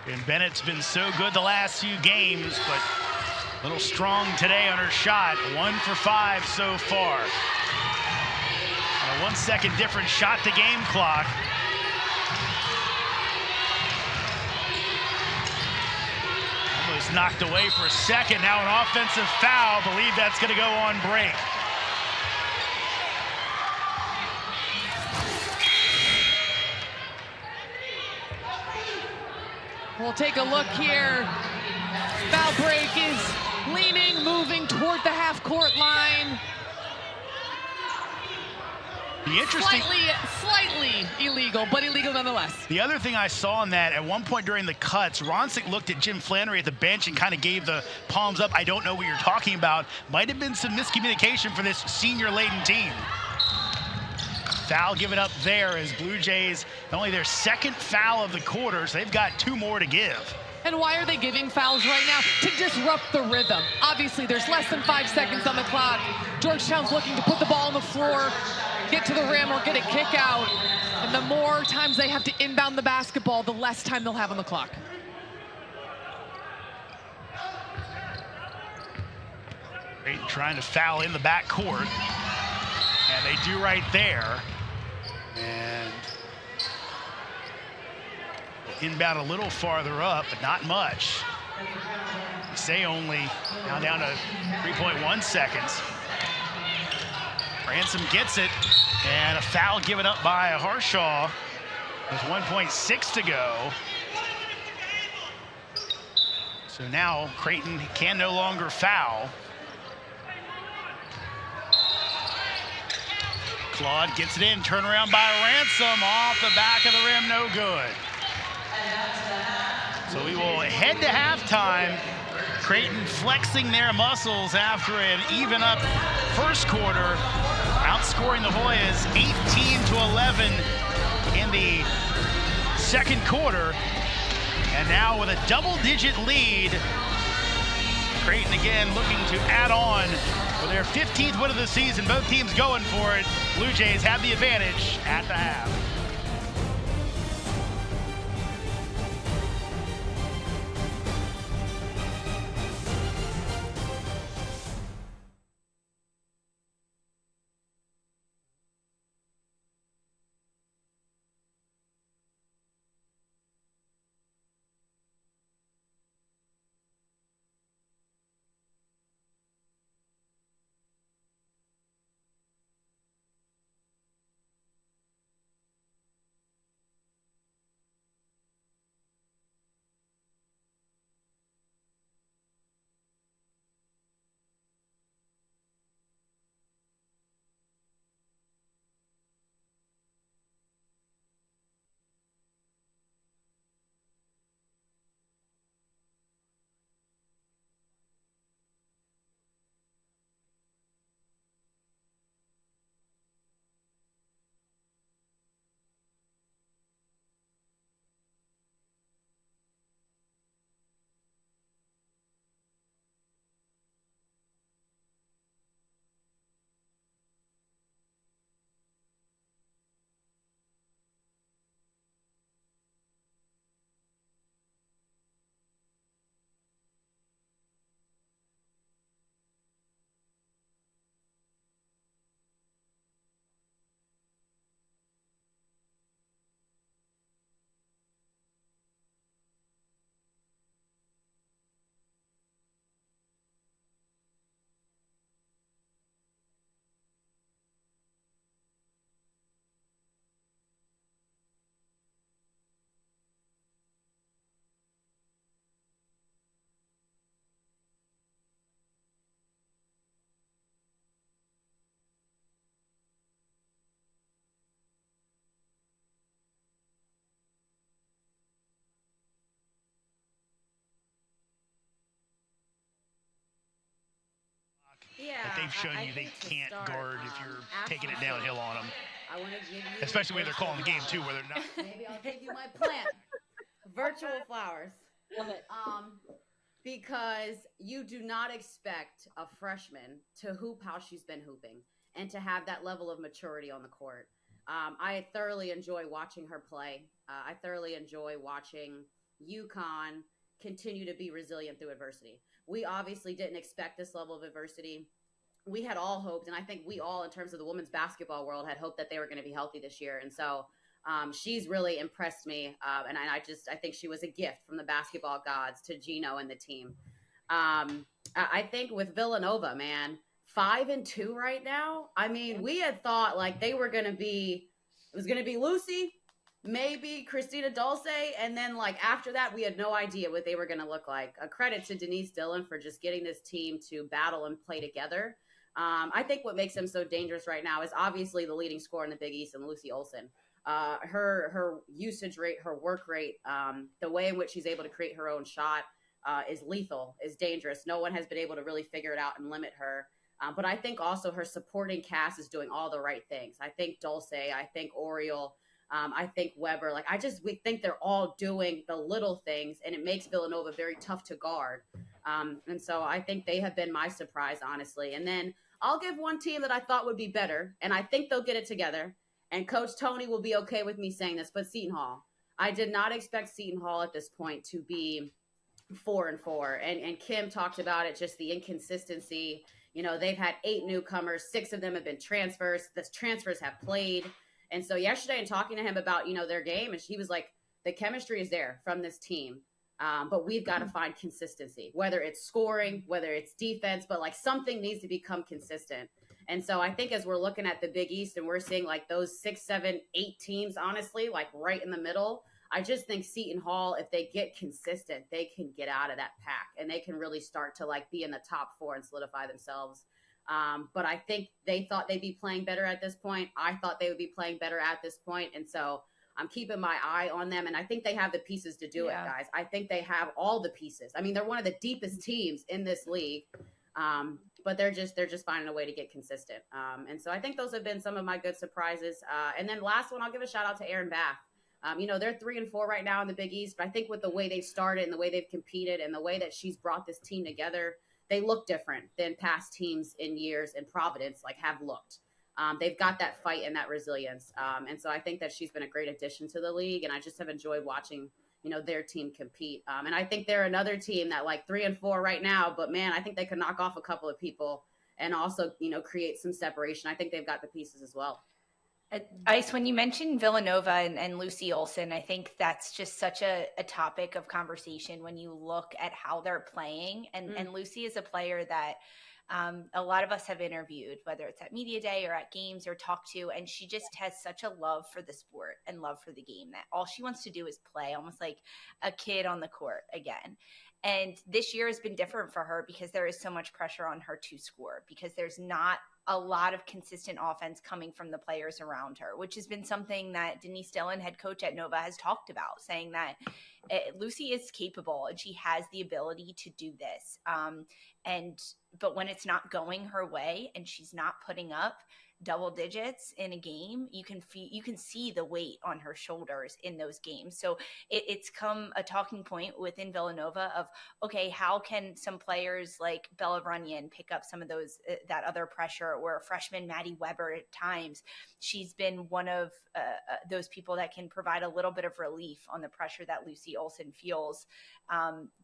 And Bennett's been so good the last few games, but a little strong today on her shot. 1 for 5 so far. And a 1 second difference shot to game clock. Almost knocked away for a second. Now an offensive foul. Believe that's going to go on break. We'll take a look here. Foul break is leaning, moving toward the half-court line. The interesting, slightly illegal, but illegal nonetheless. The other thing I saw in that, at one point during the cuts, Ronsick looked at Jim Flannery at the bench and kind of gave the palms up. I don't know what you're talking about. Might have been some miscommunication for this senior-laden team. Foul given up there as Blue Jays, only their 2nd foul of the quarter, so they've got 2 more to give. And why are they giving fouls right now? To disrupt the rhythm. Obviously, there's less than 5 seconds on the clock. Georgetown's looking to put the ball on the floor, get to the rim, or get a kick out. And the more times they have to inbound the basketball, the less time they'll have on the clock. Creighton trying to foul in the backcourt. And they do right there. And inbound a little farther up, but not much. We say only now down to 3.1 seconds. Ransom gets it, and a foul given up by Harshaw with 1.6 to go. So now Creighton can no longer foul. Claude gets it in, turnaround by Ransom, off the back of the rim, no good. So we will head to halftime. Creighton flexing their muscles after an even up first quarter, outscoring the Hoyas 18-11 in the second quarter. And now with a double-digit lead, Creighton again looking to add on for their 15th win of the season. Both teams going for it. Blue Jays have the advantage at the half. That they've shown you they can't guard if you're taking it downhill on them. I want to give you Especially when they're calling the game too, where they're not. Maybe I'll give you my plant. Virtual flowers. Love it. Because you do not expect a freshman to hoop how she's been hooping and to have that level of maturity on the court. I thoroughly enjoy watching her play. I thoroughly enjoy watching UConn continue to be resilient through adversity. We obviously didn't expect this level of adversity. We had all hoped, and I think we all, in terms of the women's basketball world, had hoped that they were going to be healthy this year. And so she's really impressed me. And I think she was a gift from the basketball gods to Gino and the team. I think with Villanova, man, 5-2 right now. I mean, we had thought like they were going to be, it was going to be Lucy, maybe Christina Dulce, and then like after that, we had no idea what they were going to look like. A credit to Denise Dillon for just getting this team to battle and play together. I think what makes them so dangerous right now is obviously the leading scorer in the Big East and Lucy Olsen. Her usage rate, her work rate, the way in which she's able to create her own shot is lethal, is dangerous. No one has been able to really figure it out and limit her. But I think also her supporting cast is doing all the right things. I think Dulce, I think Oriole, I think Weber, we think they're all doing the little things, and it makes Villanova very tough to guard. And so I think they have been my surprise, honestly. And then I'll give one team that I thought would be better, and I think they'll get it together. And Coach Tony will be okay with me saying this, but Seton Hall. I did not expect Seton Hall at this point to be 4-4. And Kim talked about it, just the inconsistency. You know, they've had 8 newcomers. 6 of them have been transfers. The transfers have played. And so yesterday, in talking to him about, their game, and he was like, the chemistry is there from this team. But we've got to find consistency, whether it's scoring, whether it's defense, but something needs to become consistent. And so I think as we're looking at the Big East and we're seeing those 6, 7, 8 teams, honestly, right in the middle, I just think Seton Hall, if they get consistent, they can get out of that pack and they can really start to be in the top 4 and solidify themselves. But I think they thought they'd be playing better at this point. I thought they would be playing better at this point. And so I'm keeping my eye on them, and I think they have the pieces to do it, guys. I think they have all the pieces. I mean, they're one of the deepest teams in this league, but they're just finding a way to get consistent. And so I think those have been some of my good surprises. And then last one, I'll give a shout out to Erin Bath. They're 3-4 right now in the Big East, but I think with the way they've started and the way they've competed and the way that she's brought this team together, they look different than past teams in years in Providence have looked. They've got that fight and that resilience. And so I think that she's been a great addition to the league, and I just have enjoyed watching, their team compete. And I think they're another team that 3-4 right now, but man, I think they could knock off a couple of people and also, create some separation. I think they've got the pieces as well. Ice, when you mentioned Villanova and Lucy Olson, I think that's just such a topic of conversation when you look at how they're playing. And Lucy is a player that a lot of us have interviewed, whether it's at Media Day or at games or talked to, and she just has such a love for the sport and love for the game that all she wants to do is play, almost like a kid on the court again. And this year has been different for her because there is so much pressure on her to score, because there's not a lot of consistent offense coming from the players around her, which has been something that Denise Dillon, head coach at Nova, has talked about, saying that Lucy is capable and she has the ability to do this. But when it's not going her way and she's not putting up double digits in a game, you can see the weight on her shoulders in those games. So it's come a talking point within Villanova of, okay, how can some players like Bella Runyon pick up some of those that other pressure, or freshman Maddie Weber at times? She's been one of those people that can provide a little bit of relief on the pressure that Lucy Olson feels,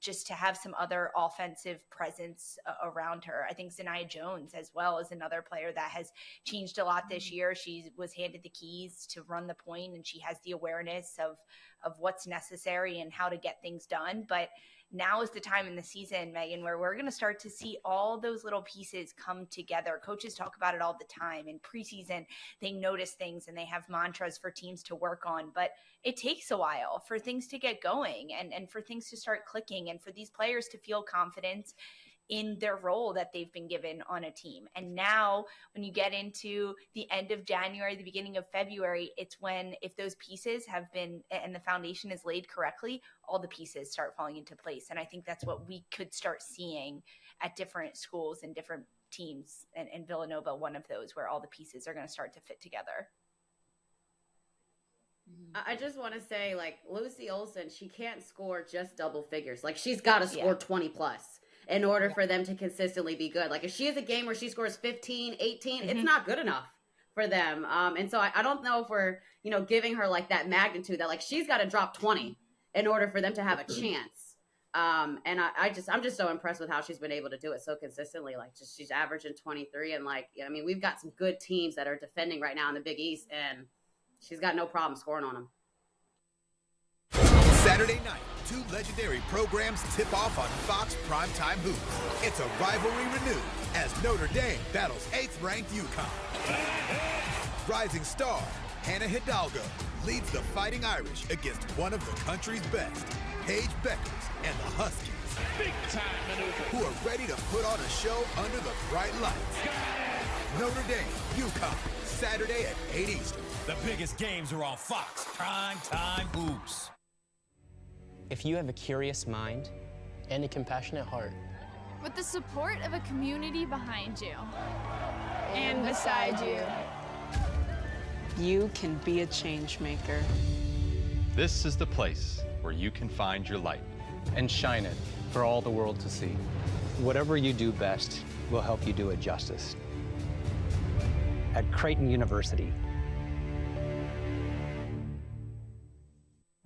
just to have some other offensive presence around her. I think Zania Jones as well is another player that has changed a lot this year. She was handed the keys to run the point, and she has the awareness of what's necessary and how to get things done. But now is the time in the season, Megan, where we're going to start to see all those little pieces come together. Coaches talk about it all the time. In preseason, they notice things and they have mantras for teams to work on, but it takes a while for things to get going and for things to start clicking and for these players to feel confidence in their role that they've been given on a team. And now when you get into the end of January, the beginning of February, it's when, if those pieces have been, and the foundation is laid correctly, all the pieces start falling into place. And I think that's what we could start seeing at different schools and different teams, and Villanova, one of those, where all the pieces are going to start to fit together. I just want to say, Lucy Olson, she can't score just double figures. She's got to score 20 plus in order for them to consistently be good. If she has a game where she scores 15, 18, it's not good enough for them. And so I don't know if we're, giving her that magnitude that she's got to drop 20 in order for them to have a chance. And I'm just so impressed with how she's been able to do it so consistently. She's averaging 23, and we've got some good teams that are defending right now in the Big East, and she's got no problem scoring on them. Saturday night, two legendary programs tip off on Fox Primetime Hoops. It's a rivalry renewed as Notre Dame battles 8th-ranked UConn. Rising star Hannah Hidalgo leads the Fighting Irish against one of the country's best, Paige Beckers and the Huskies. Big-time maneuver. Who are ready to put on a show under the bright lights. Notre Dame, UConn, Saturday at 8 Eastern. The biggest games are on Fox Primetime Hoops. If you have a curious mind and a compassionate heart, with the support of a community behind you and beside you, you can be a change maker. This is the place where you can find your light and shine it for all the world to see. Whatever you do best will help you do it justice. At Creighton University.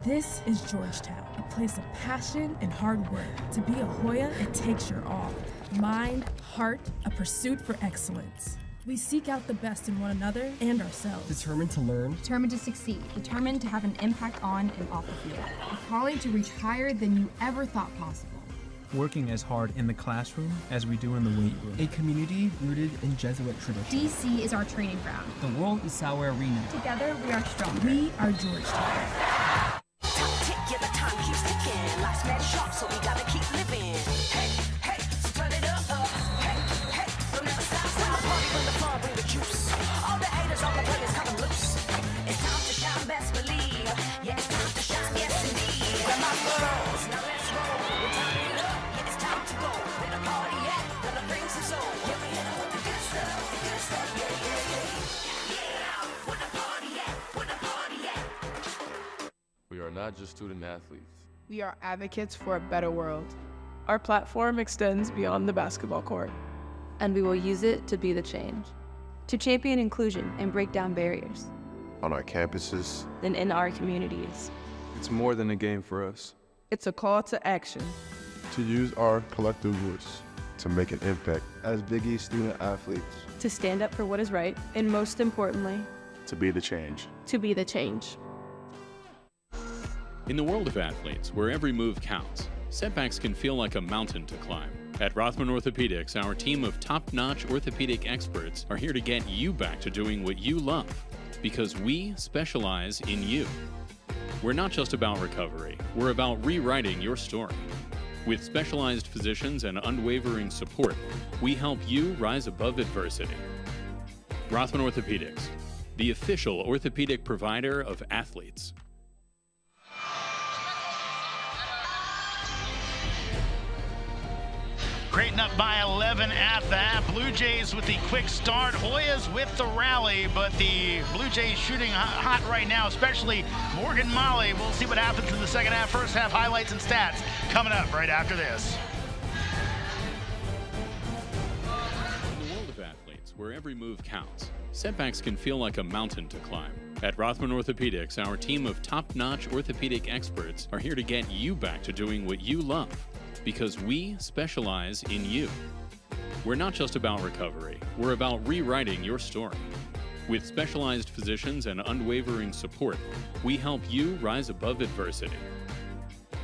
This is Georgetown, a place of passion and hard work. To be a Hoya, it takes your all. Mind, heart, a pursuit for excellence. We seek out the best in one another and ourselves. Determined to learn. Determined to succeed. Determined to have an impact on and off the field. A calling to reach higher than you ever thought possible. Working as hard in the classroom as we do in the weight room. A community rooted in Jesuit tradition. DC is our training ground. The world is our arena. Together, we are stronger. We are Georgetown. Life's mad short, so we gotta keep living. Hey, hey, so turn it up. Hey, hey, don't ever stop. When the party, when the fun, bring the juice. All the haters, all the players, cut them loose. It's time to shine, best believe. not just student athletes. We are advocates for a better world. Our platform extends beyond the basketball court. And we will use it to be the change. To champion inclusion and break down barriers. On our campuses. And in our communities. It's more than a game for us. It's a call to action. To use our collective voice. To make an impact. As Big East student athletes. To stand up for what is right, and most importantly, to be the change. To be the change. In the world of athletes, where every move counts, setbacks can feel like a mountain to climb. At Rothman Orthopedics, our team of top-notch orthopedic experts are here to get you back to doing what you love, because we specialize in you. We're not just about recovery, we're about rewriting your story. With specialized physicians and unwavering support, we help you rise above adversity. Rothman Orthopedics, the official orthopedic provider of athletes. Creighton up by 11 at the half. Blue Jays with the quick start. Hoyas with the rally, but the Blue Jays shooting hot right now, especially Morgan Molly. We'll see what happens in the second half. First half highlights and stats coming up right after this. In the world of athletes, where every move counts, setbacks can feel like a mountain to climb. At Rothman Orthopedics, our team of top-notch orthopedic experts are here to get you back to doing what you love, because we specialize in you. We're not just about recovery, we're about rewriting your story. With specialized physicians and unwavering support, we help you rise above adversity.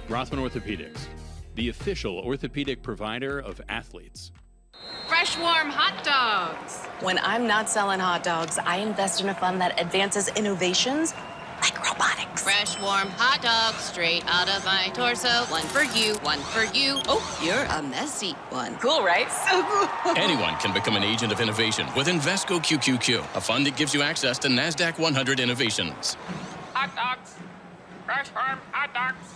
Rothman Orthopedics, the official orthopedic provider of athletes. Fresh, warm hot dogs. When I'm not selling hot dogs, I invest in a fund that advances innovations like robotics. Fresh, warm hot dogs straight out of my torso. One for you, one for you. Oh, you're a messy one. Cool, right? So cool. Anyone can become an agent of innovation with Invesco QQQ, a fund that gives you access to NASDAQ 100 innovations. Hot dogs. Fresh, warm hot dogs.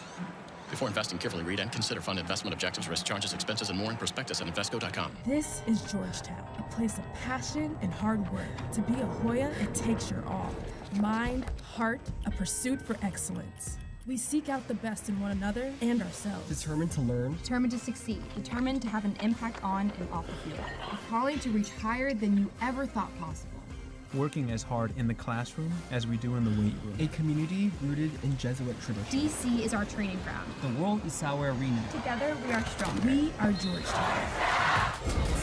Before investing, carefully read and consider fund investment objectives, risk, charges, expenses, and more in prospectus at Invesco.com. This is Georgetown, a place of passion and hard work. To be a Hoya, it takes your all. Mind, heart, a pursuit for excellence. We seek out the best in one another and ourselves. Determined to learn. Determined to succeed. Determined to have an impact on and off the field. A calling to reach higher than you ever thought possible. Working as hard in the classroom as we do in the weight room. A community rooted in Jesuit tradition. DC is our training ground. The world is our arena. Together, we are stronger. We are Georgetown.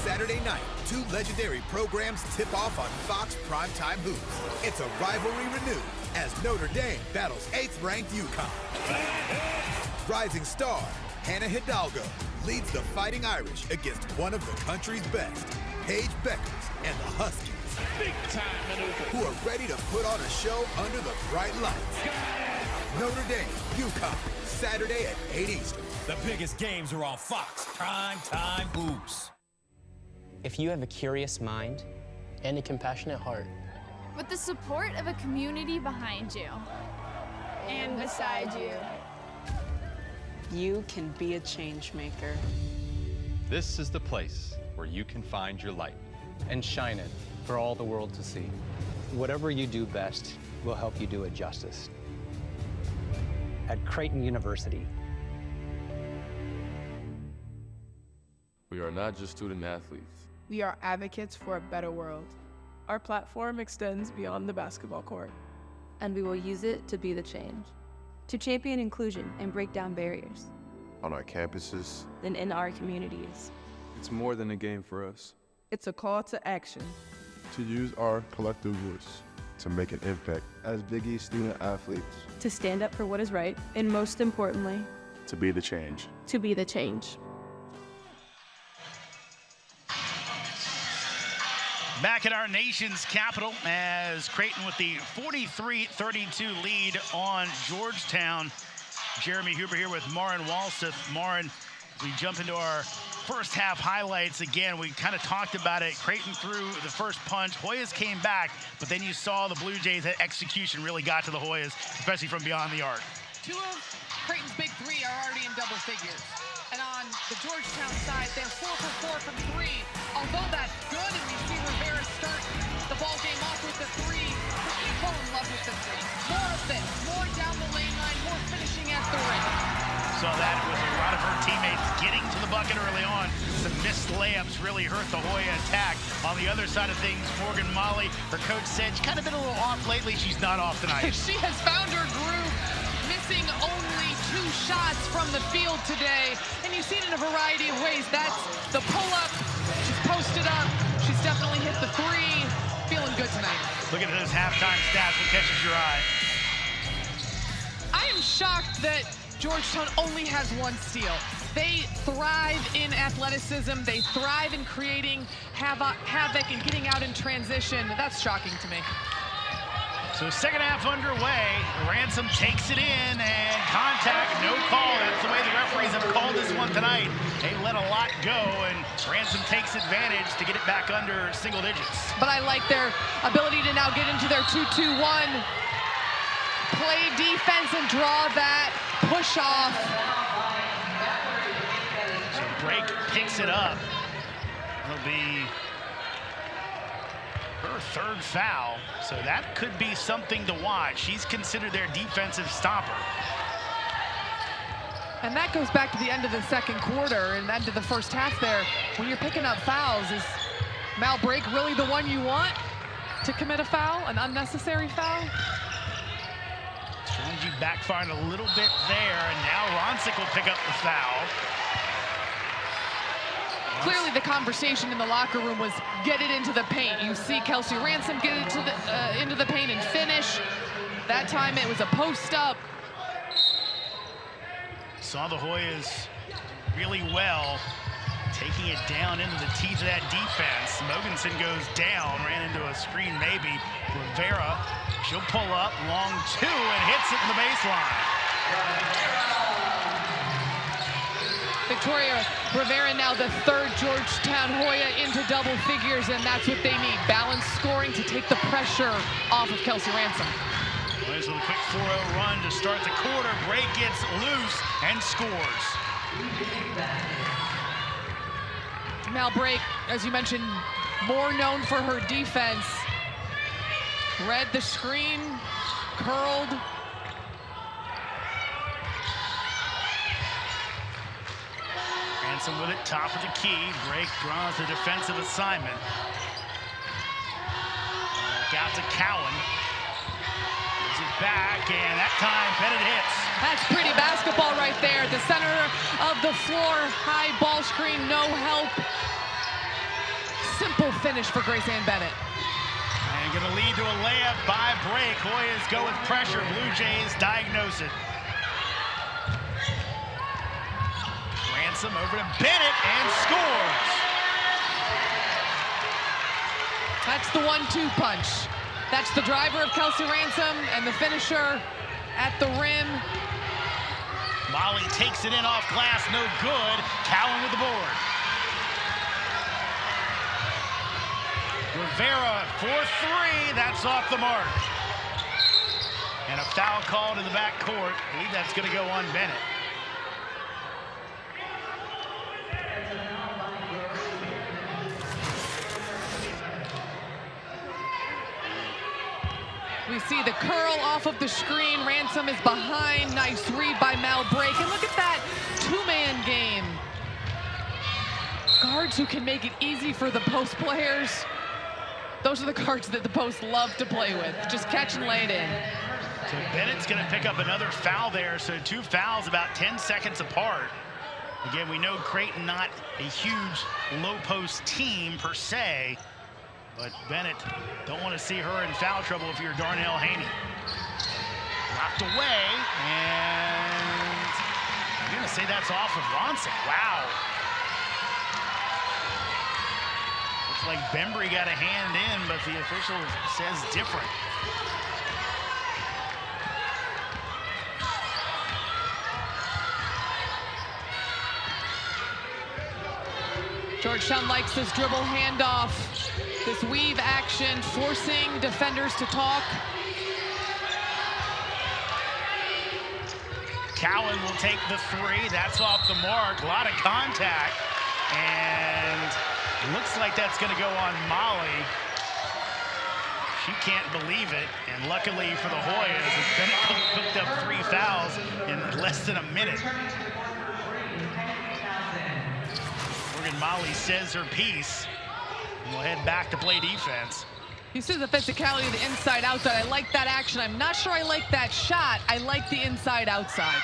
Saturday night, two legendary programs tip off on Fox Primetime Hoops. It's a rivalry renewed as Notre Dame battles 8th-ranked UConn. Rising star Hannah Hidalgo leads the Fighting Irish against one of the country's best, Paige Beckers and the Huskies. Big time maneuver. Who are ready to put on a show under the bright lights. Notre Dame, UConn, Saturday at 8 Eastern. The biggest games are on Fox Primetime Hoops. If you have a curious mind and a compassionate heart, with the support of a community behind you and beside you, you can be a change maker. This is the place where you can find your light and shine it for all the world to see. Whatever you do best, we'll help you do it justice. At Creighton University. We are not just student athletes. We are advocates for a better world. Our platform extends beyond the basketball court. And we will use it to be the change. To champion inclusion and break down barriers. On our campuses. And in our communities. It's more than a game for us. It's a call to action. To use our collective voice. To make an impact. As Big East student athletes. To stand up for what is right, and most importantly, to be the change. To be the change. Back at our nation's capital as Creighton with the 43-32 lead on Georgetown. Jeremy Huber here with Marin Walseth. Marin, as we jump into our first half highlights again, we kind of talked about it. Creighton threw the first punch. Hoyas came back, but then you saw the Blue Jays, that execution really got to the Hoyas, especially from beyond the arc. Two of Creighton's big three are already in double figures. And on the Georgetown side, they're 4 for 4 from three. Although that's good, and we see Rivera start the ball game off with the three. fall in love with the three. More of this, more down the lane line, more finishing at the rim. Saw that with a lot of her teammates getting to the bucket early on. Some missed layups really hurt the Hoya attack. On the other side of things, Morgan Molly, her coach said she's kind of been a little off lately. She's not off tonight. She has found her groove, missing only 2 shots from the field today. And you've seen it in a variety of ways. That's the pull-up. She's posted up. She's definitely hit the 3. Feeling good tonight. Look at those halftime stats. What catches your eye? I am shocked that Georgetown only has 1 steal. They thrive in athleticism. They thrive in creating havoc and getting out in transition. That's shocking to me. So second half underway. Ransom takes it in and contact, no call. That's the way the referees have called this one tonight. They let a lot go and Ransom takes advantage to get it back under single digits. But I like their ability to now get into their 2-2-1. Play defense and draw that push off. So Break picks it up. It'll be her 3rd foul, so that could be something to watch. She's considered their defensive stopper. And that goes back to the end of the second quarter and end of the first half there. When you're picking up fouls, is Mal Break really the one you want to commit a foul, an unnecessary foul? Strategy backfired a little bit there, and now Ronsick will pick up the foul. Clearly the conversation in the locker room was get it into the paint. You see Kelsey Ransom get it into the paint and finish. That time it was a post up. Saw the Hoyas really well, taking it down into the teeth of that defense. Mogensen goes down, ran into a screen maybe. Rivera, she'll pull up, long 2, and hits it in the baseline. Victoria Rivera now the 3rd Georgetown Hoya into double figures, and that's what they need. Balanced scoring to take the pressure off of Kelsey Ransom. Hoyas with a quick 4-0 run to start the quarter. Break gets loose and scores. Mal Break, as you mentioned, more known for her defense. Read the screen, curled. Ransom with it, top of the key. Break draws the defensive assignment. Back out to Cowan. Gives it back, and that time Bennett hits. That's pretty basketball right there. The center of the floor, high ball screen, no help. Simple finish for Grace Ann Bennett. And gonna lead to a layup by Break. Hoyas go with pressure. Blue Jays diagnose it. Ransom over to Bennett and scores. That's the 1-2 punch. That's the driver of Kelsey Ransom and the finisher at the rim. Molly takes it in off glass, no good. Cowan with the board. Rivera for 3, that's off the mark. And a foul called in the backcourt. I believe that's gonna go on Bennett. We see the curl off of the screen. Ransom is behind. Nice read by Mal Break. And look at that 2-man game. Guards who can make it easy for the post players. Those are the guards that the post love to play with. Just catch and lay it in. So Bennett's going to pick up another foul there. So 2 fouls about 10 seconds apart. Again, we know Creighton not a huge low post team per se. But Bennett, don't want to see her in foul trouble if you're Darnell Haney. Knocked away, and I'm going to say that's off of Ronsick. Wow. Looks like Bembry got a hand in, but the official says different. Georgetown likes this dribble handoff. This weave action, forcing defenders to talk. Cowan will take the 3. That's off the mark. A lot of contact. And looks like that's going to go on Molly. She can't believe it, and luckily for the Hoyas, Bennett picked up 3 fouls in less than a minute. Morgan Molly says her piece. We'll head back to play defense. He says the physicality of the inside-outside. I like that action. I'm not sure I like that shot. I like the inside-outside.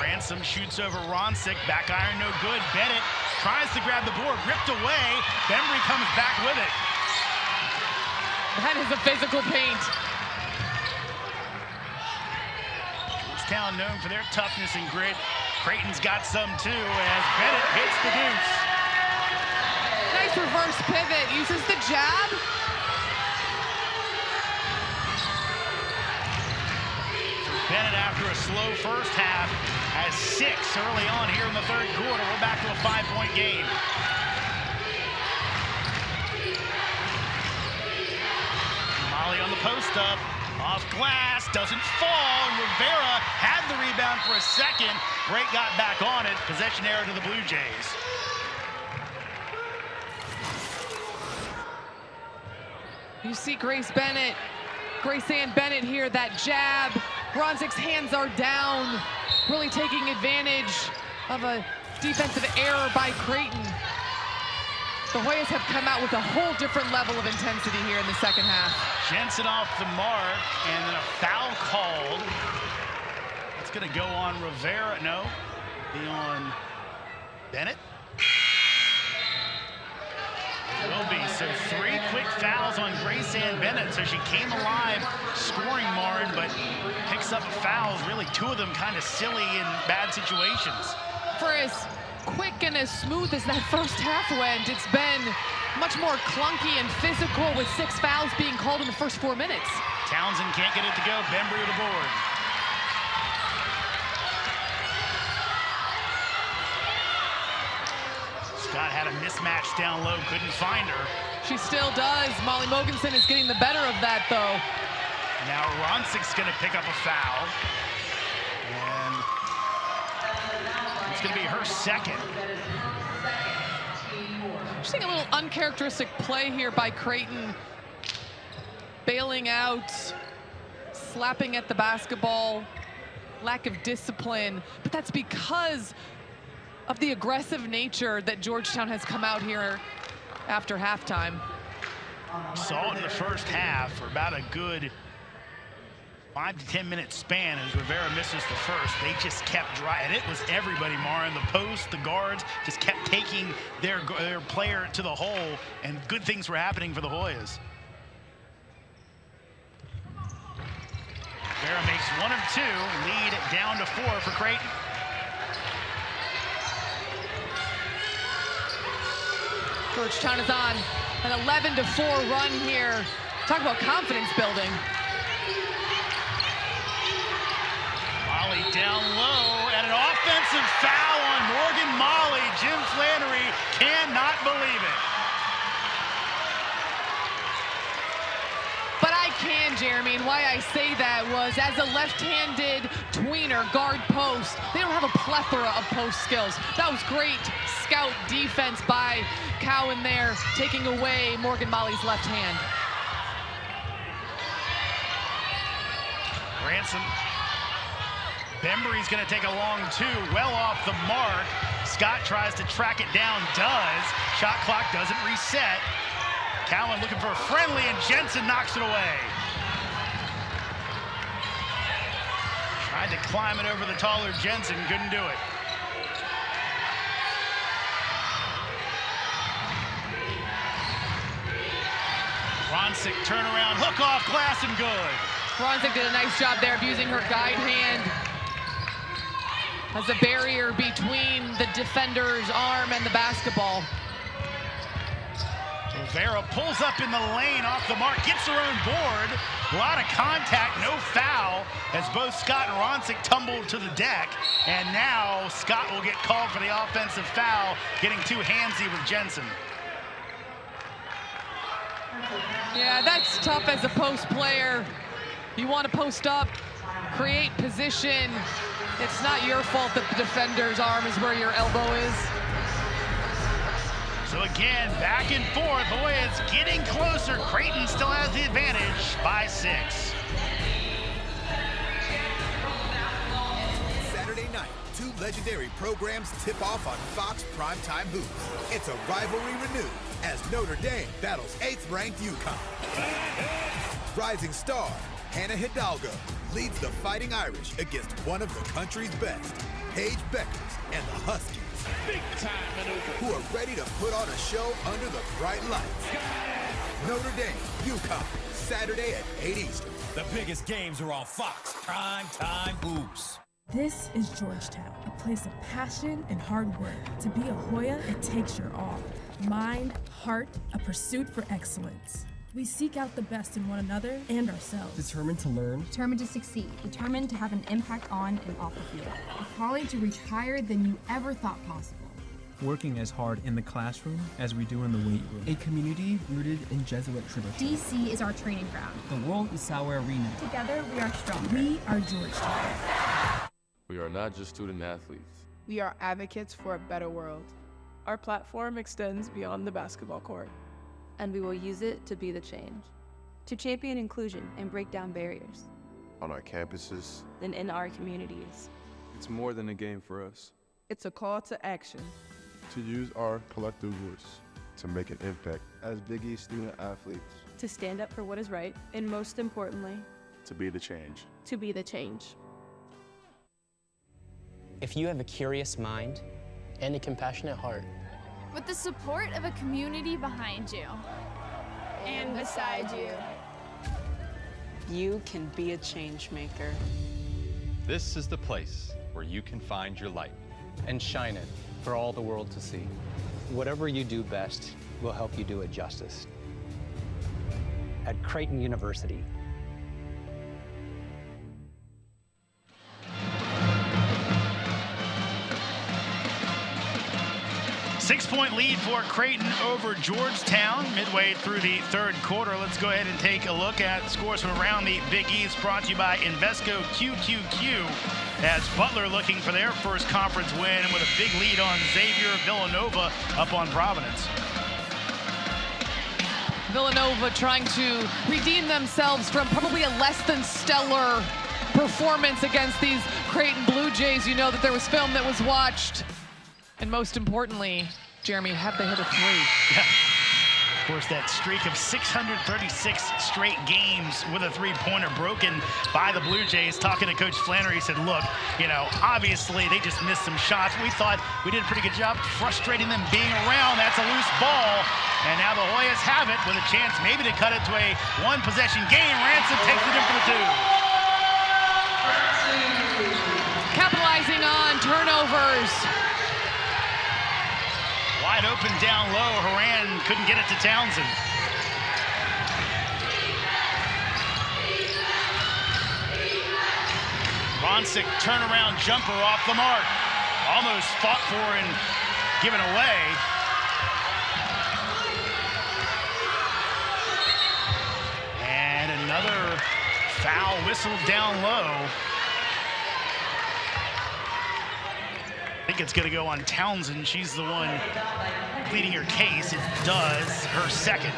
Ransom shoots over Ronsick. Back iron, no good. Bennett tries to grab the board, ripped away. Bembry comes back with it. That is a physical paint. Georgetown known for their toughness and grit. Creighton's got some too as Bennett hits the deuce. Nice reverse pivot, uses the jab. Bennett, after a slow first half, has 6 early on here in the third quarter. We're back to a 5-point game. Molly on the post up, off glass, doesn't fall. Rivera had the rebound for a second. Great got back on it. Possession error to the Blue Jays. You see Grace Ann Bennett here, that jab. Ronsick's hands are down, really taking advantage of a defensive error by Creighton. The Hoyas have come out with a whole different level of intensity here in the second half. Jensen off the mark, and then a foul called. It's gonna go on Rivera, no, be on Bennett. Will be, so 3 quick fouls on Grace Ann Bennett, so she came alive scoring Marn, but picks up fouls, really 2 of them kind of silly in bad situations. For as quick and as smooth as that first half went, it's been much more clunky and physical with 6 fouls being called in the first 4 minutes. Townsend can't get it to go, Bembry with the board. Scott had a mismatch down low, couldn't find her. She still does. Molly Mogensen is getting the better of that, though. Now Ronsick's gonna pick up a foul. And it's gonna be her second. Just seeing a little uncharacteristic play here by Creighton. Bailing out, slapping at the basketball, lack of discipline. But that's because of the aggressive nature that Georgetown has come out here after halftime. Saw it in the first half for about a good 5 to 10 minute span as Rivera misses the first. They just kept dry, and it was everybody, Mara, the post, the guards, just kept taking their player to the hole, and good things were happening for the Hoyas. Rivera makes 1 of 2, lead down to 4 for Creighton. Georgetown is on an 11-4 run here. Talk about confidence building. Molly down low, and an offensive foul on Morgan Molly. Jim Flannery cannot believe it. But I can, Jeremy, and why I say that was as a left-handed tweener guard post, they don't have a plethora of post skills. That was great scout defense by Cowan there, taking away Morgan Molly's left hand. Ransom. Bembry's going to take a long 2, well off the mark. Scott tries to track it down, does. Shot clock doesn't reset. Cowan looking for a friendly, and Jensen knocks it away. Tried to climb it over the taller Jensen, couldn't do it. Ronsick turnaround, hook off glass and good. Ronsick did a nice job there of using her guide hand as a barrier between the defender's arm and the basketball. Rivera pulls up in the lane off the mark, gets her own board. A lot of contact, no foul, as both Scott and Ronsick tumbled to the deck. And now Scott will get called for the offensive foul, getting too handsy with Jensen. Yeah, that's tough as a post player. You want to post up, create position. It's not your fault that the defender's arm is where your elbow is. So So again, back and forth. Boy, it's getting closer. Creighton still has the advantage by 6. Saturday night, 2 legendary programs tip off on Fox Primetime Hoops. It's a rivalry renewed as Notre Dame battles 8th-ranked UConn. Rising star Hannah Hidalgo leads the Fighting Irish against one of the country's best, Paige Beckers and the Huskies. Big time maneuver. Who are ready to put on a show under the bright lights. Notre Dame, UConn, Saturday at 8 Eastern. The biggest games are on Fox Primetime Hoops. This is Georgetown, a place of passion and hard work. To be a Hoya, it takes your all. Mind, heart, a pursuit for excellence. We seek out the best in one another and ourselves. Determined to learn. Determined to succeed. Determined to have an impact on and off the field. A calling to reach higher than you ever thought possible. Working as hard in the classroom as we do in the weight room. A community rooted in Jesuit tradition. DC is our training ground. The world is our arena. Together, we are stronger. We are Georgetown. We are not just student athletes. We are advocates for a better world. Our platform extends beyond the basketball court. And we will use it to be the change. To champion inclusion and break down barriers. On our campuses. And in our communities. It's more than a game for us. It's a call to action. To use our collective voice to make an impact. As Big East student athletes. To stand up for what is right, and most importantly, To be the change. to be the change. If you have a curious mind and a compassionate heart, with the support of a community behind you and beside you, You can be a change maker. This is the place where you can find your light and shine it for all the world to see. Whatever you do best will help you do it justice. At Creighton University, 6-point lead for Creighton over Georgetown midway through the 3rd quarter. Let's go ahead and take a look at scores from around the Big East, brought to you by Invesco QQQ. As Butler looking for their first conference win with a big lead on Xavier. Villanova up on Providence. Villanova trying to redeem themselves from probably a less than stellar performance against these Creighton Blue Jays. You know that there was film that was watched. And most importantly, Jeremy, have they hit a 3? Yeah. Of course, that streak of 636 straight games with a 3-pointer broken by the Blue Jays. Talking to Coach Flannery, he said, look, you know, obviously they just missed some shots. We thought we did a pretty good job frustrating them being around. That's a loose ball. And now the Hoyas have it with a chance maybe to cut it to a 1-possession game. Ransom takes it in for the 2. Capitalizing on turnovers. Wide open down low. Horan couldn't get it to Townsend. Ronsick turnaround jumper off the mark. Almost fought for and given away. And another foul whistled down low. I think it's going to go on Townsend. She's the one pleading her case. It does, her second.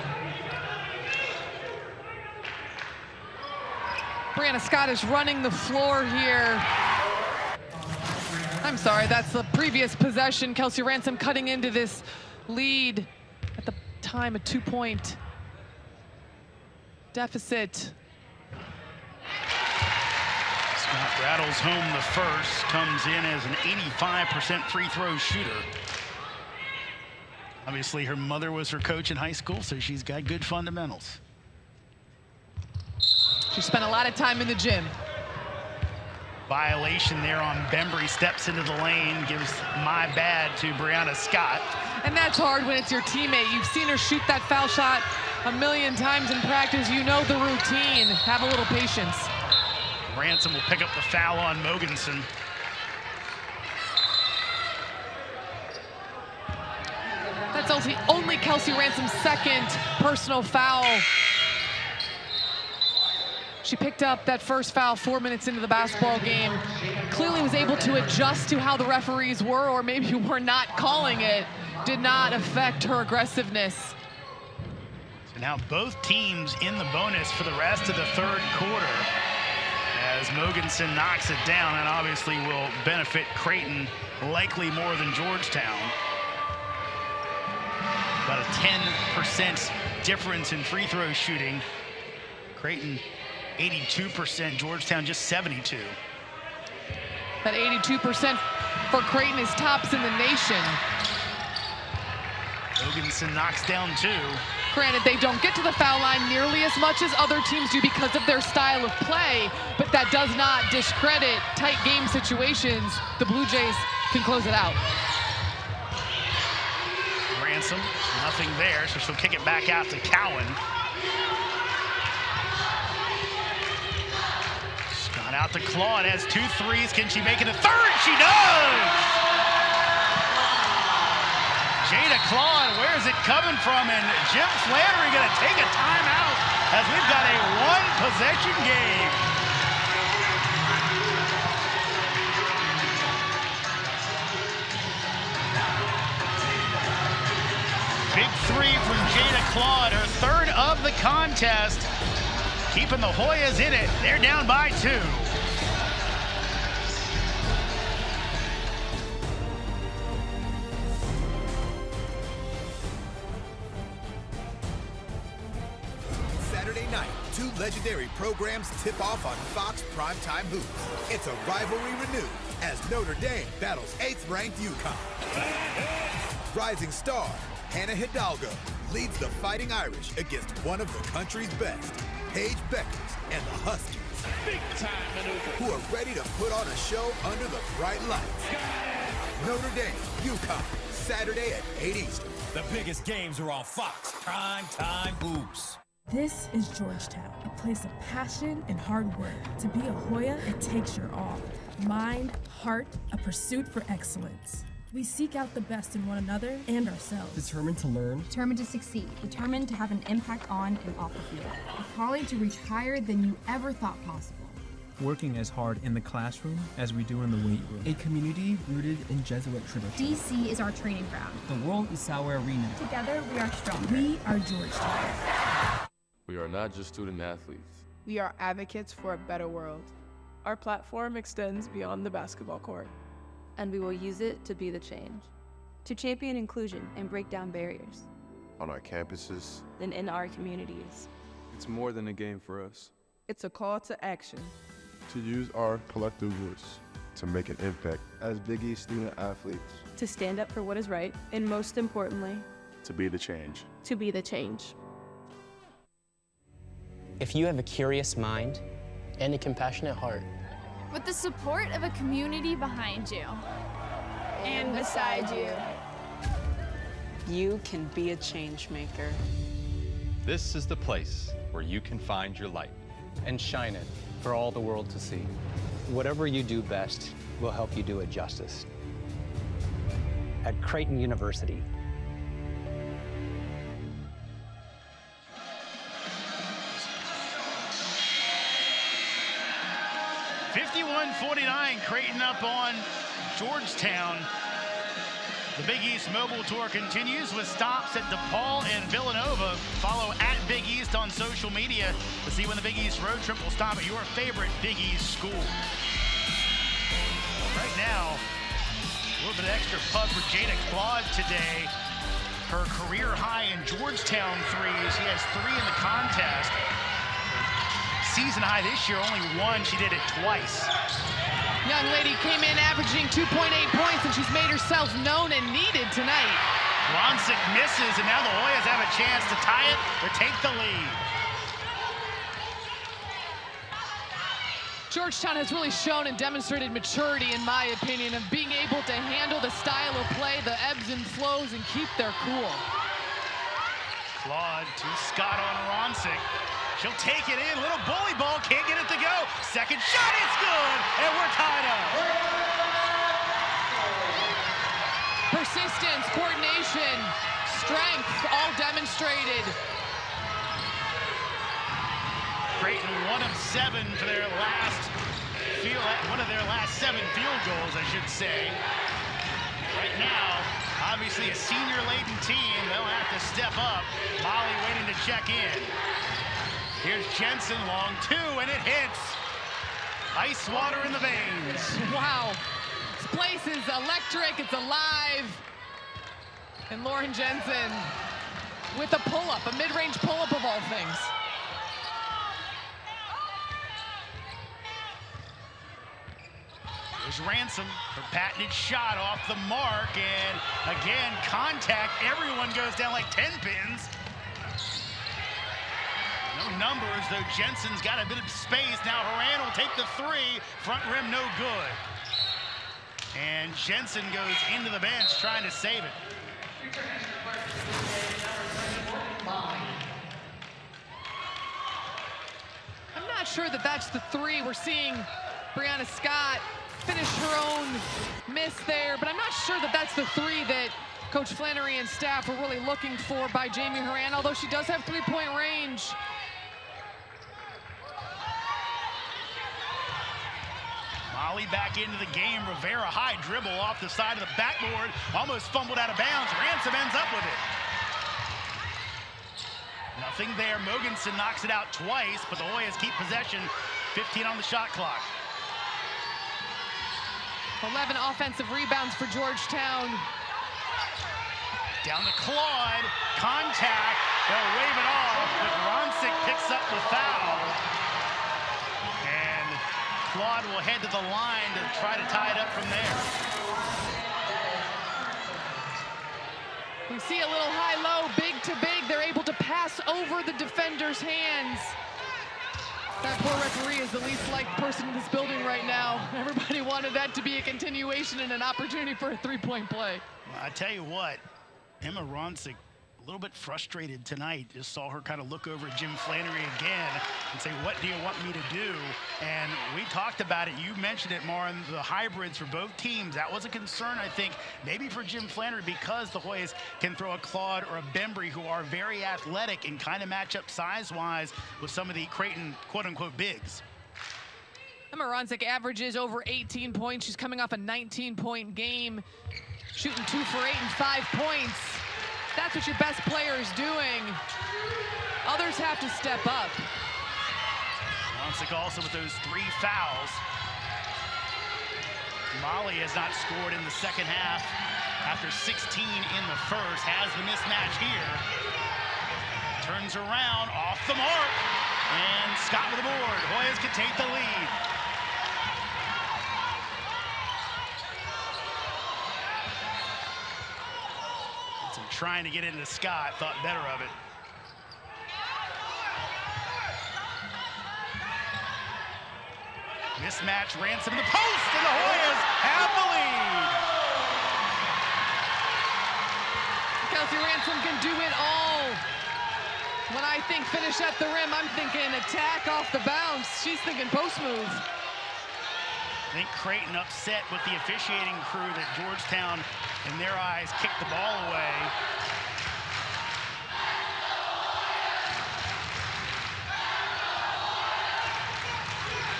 Brianna Scott is running the floor here. I'm sorry, that's the previous possession. Kelsey Ransom cutting into this lead at the time, a 2-point deficit. Scott rattles home the first, comes in as an 85% free throw shooter. Obviously, her mother was her coach in high school, so she's got good fundamentals. She spent a lot of time in the gym. Violation there on Bembry, steps into the lane, gives my bad to Brianna Scott. And that's hard when it's your teammate. You've seen her shoot that foul shot a million times in practice. You know the routine. Have a little patience. Ransom will pick up the foul on Mogensen. That's only Kelsey Ransom's second personal foul. She picked up that first foul 4 minutes into the basketball game. Clearly was able to adjust to how the referees were, or maybe were not calling it did not affect her aggressiveness. So now both teams in the bonus for the rest of the third quarter as Mogensen knocks it down, and obviously will benefit Creighton likely more than Georgetown. About a 10% difference in free throw shooting. Creighton 82%, Georgetown just 72. That 82% for Creighton is tops in the nation. Mogensen knocks down 2. Granted, they don't get to the foul line nearly as much as other teams do because of their style of play, but that does not discredit tight game situations. The Blue Jays can close it out. Ransom, nothing there, so she'll kick it back out to Cowan. Scott out to Claude, has 2 threes. Can she make it a third? She does! Jada Claude, where's it coming from? And Jim Flannery gonna take a timeout as we've got a 1-possession game. Big 3 from Jada Claude, her 3rd of the contest. Keeping the Hoyas in it. They're down by 2. Saturday night, 2 legendary programs tip off on Fox Primetime Hoops. It's a rivalry renewed as Notre Dame battles 8th-ranked UConn. Rising star Hannah Hidalgo leads the Fighting Irish against one of the country's best, Paige Beckers and the Huskies. Big time maneuver. Who are ready to put on a show under the bright lights. Notre Dame, UConn, Saturday at 8 Eastern. The biggest games are on Fox Primetime Hoops. This is Georgetown, a place of passion and hard work. To be a Hoya, it takes your all. Mind, heart, a pursuit for excellence. We seek out the best in one another and ourselves. Determined to learn. Determined to succeed. Determined to have an impact on and off the field. A calling to reach higher than you ever thought possible. Working as hard in the classroom as we do in the weight room. A community rooted in Jesuit tradition. DC is our training ground. The world is our arena. Together, we are stronger. We are Georgetown. We are not just student athletes. We are advocates for a better world. Our platform extends beyond the basketball court. And we will use it to be the change. To champion inclusion and break down barriers. On our campuses. And in our communities. It's more than a game for us. It's a call to action. To use our collective voice to make an impact. As Big East student athletes. To stand up for what is right, and most importantly, to be the change. To be the change. If you have a curious mind and a compassionate heart, with the support of a community behind you and beside you, You can be a change maker. This is the place where you can find your light and shine it for all the world to see. Whatever you do best will help you do it justice. At Creighton University, 51-49, Creighton up on Georgetown. The Big East Mobile Tour continues with stops at DePaul and Villanova. Follow at Big East on social media to see when the Big East road trip will stop at your favorite Big East school. Right now, a little bit of extra pub for Jada Claude today. Her career high in Georgetown threes. She has 3 in the contest. Season high this year, only 1. She did it twice. Young lady came in averaging 2.8 points, and she's made herself known and needed tonight. Ronsick misses, and now the Hoyas have a chance to tie it or take the lead. Georgetown has really shown and demonstrated maturity, in my opinion, of being able to handle the style of play, the ebbs and flows, and keep their cool. Claude to Scott on Ronsick. She'll take it in, little bully ball, can't get it to go. Second shot, it's good, and we're tied up. Persistence, coordination, strength, all demonstrated. Creighton 1 of 7 for their last one of their last 7 field goals, I should say. Right now, Obviously a senior-laden team. They'll have to step up. Molly waiting to check in. Here's Jensen, long two, and it hits. Ice water in the veins. Wow. This place is electric. It's alive. And Lauren Jensen with a pull-up, a mid-range pull-up of all things. There's Ransom, her patented shot off the mark, and again, contact. Everyone goes down like 10 pins. No numbers, though Jensen's got a bit of space. Now Horan will take the three. Front rim, no good. And Jensen goes into the bench trying to save it. I'm not sure that that's the three. We're seeing Brianna Scott finish her own miss there, but I'm not sure that that's the three that Coach Flannery and staff were really looking for by Jamie Horan, although she does have three-point range. Molly back into the game. Rivera high dribble off the side of the backboard. Almost fumbled out of bounds. Ransom ends up with it. Nothing there. Mogensen knocks it out twice, but the Hoyas keep possession. 15 on the shot clock. 11 offensive rebounds for Georgetown. Down to Claude. Contact. They'll wave it off, but Ronsick picks up the foul. And Claude will head to the line to try to tie it up from there. We see a little high-low, big to big. They're able to pass over the defender's hands. That poor referee is the least liked person in this building right now. Everybody wanted that to be a continuation and an opportunity for a three-point play. Well, I tell you what, Emma Ronsick, a little bit frustrated tonight. Just saw her kind of look over at Jim Flannery again and say, what do you want me to do? And we talked about it. You mentioned it, Maren, the hybrids for both teams. That was a concern, I think, maybe for Jim Flannery, because the Hoyas can throw a Claude or a Bembry who are very athletic and kind of match up size-wise with some of the Creighton quote-unquote bigs. Emma Ronsick averages over 18 points. She's coming off a 19-point game, shooting 2 for 8 and 5 points. That's what your best player is doing. Others have to step up. Ronsick also with those 3 fouls. Molly has not scored in the second half after 16 in the first. Has the mismatch here. Turns around, off the mark. And Scott with the board. Hoyas can take the lead. Trying to get into Scott, thought better of it. Mismatch, Ransom in the post, and the Hoyas have the lead. Kelsey Ransom can do it all. When I think finish at the rim, I'm thinking attack off the bounce. She's thinking post move. I think Creighton upset with the officiating crew that Georgetown, in their eyes, kicked the ball away.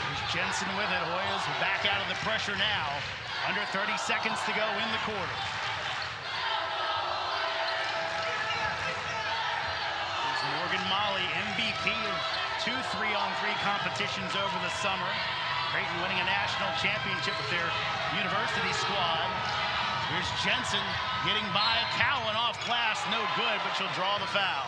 There's Jensen with it. Hoyas back out of the pressure now. Under 30 seconds to go in the quarter. There's Morgan Molly, MVP of 2 3-on-3 competitions over the summer. Creighton winning a national championship with their university squad. Here's Jensen getting by Cowan off glass, no good, but she'll draw the foul.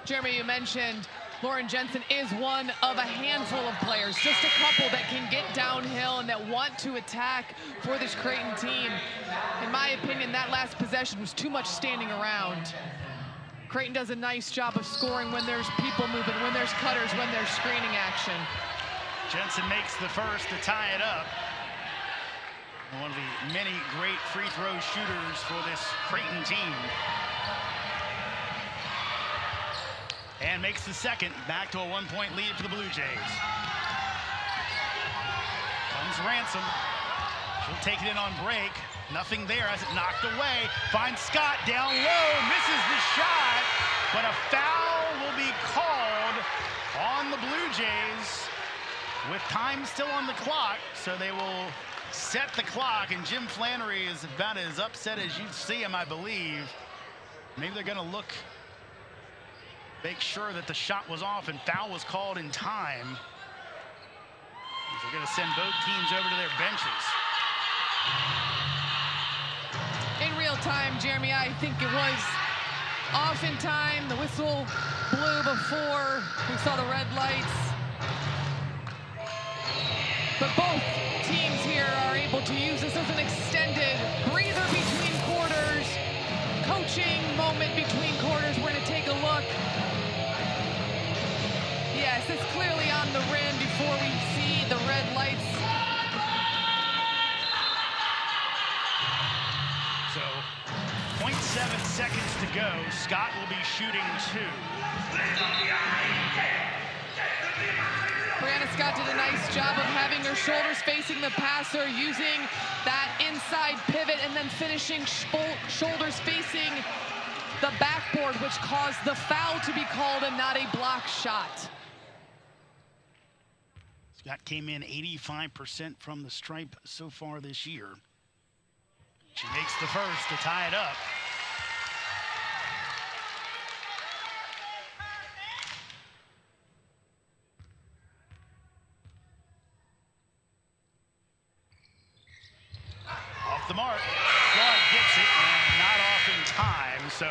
Jeremy, you mentioned Lauren Jensen is one of a handful of players, just a couple that can get downhill and that want to attack for this Creighton team. In my opinion, that last possession was too much standing around. Creighton does a nice job of scoring when there's people moving, when there's cutters, when there's screening action. Jensen makes the first to tie it up. One of the many great free throw shooters for this Creighton team. And makes the second, back to a 1-point lead for the Blue Jays. Comes Ransom. She'll take it in on break. Nothing there as it knocked away. Finds Scott down low, misses the shot, but a foul will be called on the Blue Jays with time still on the clock, so they will set the clock, and Jim Flannery is about as upset as you'd see him, I believe. Maybe they're going to look, make sure that the shot was off and foul was called in time. They're going to send both teams over to their benches. In real time, Jeremy, I think it was off in time. The whistle blew before we saw the red lights. But both teams here are able to use this as an extended breather between quarters, coaching moment between quarters. We're going to take a look. Yes, it's clearly on the rim before we see the red lights. So 0.7 seconds to go. Scott will be shooting 2. Brianna Scott did a nice job of having her shoulders facing the passer, using that inside pivot, and then finishing shoulders facing the backboard, which caused the foul to be called and not a block shot. Scott came in 85% from the stripe so far this year. She makes the first to tie it up. Off the mark. Claude gets it and not off in time. So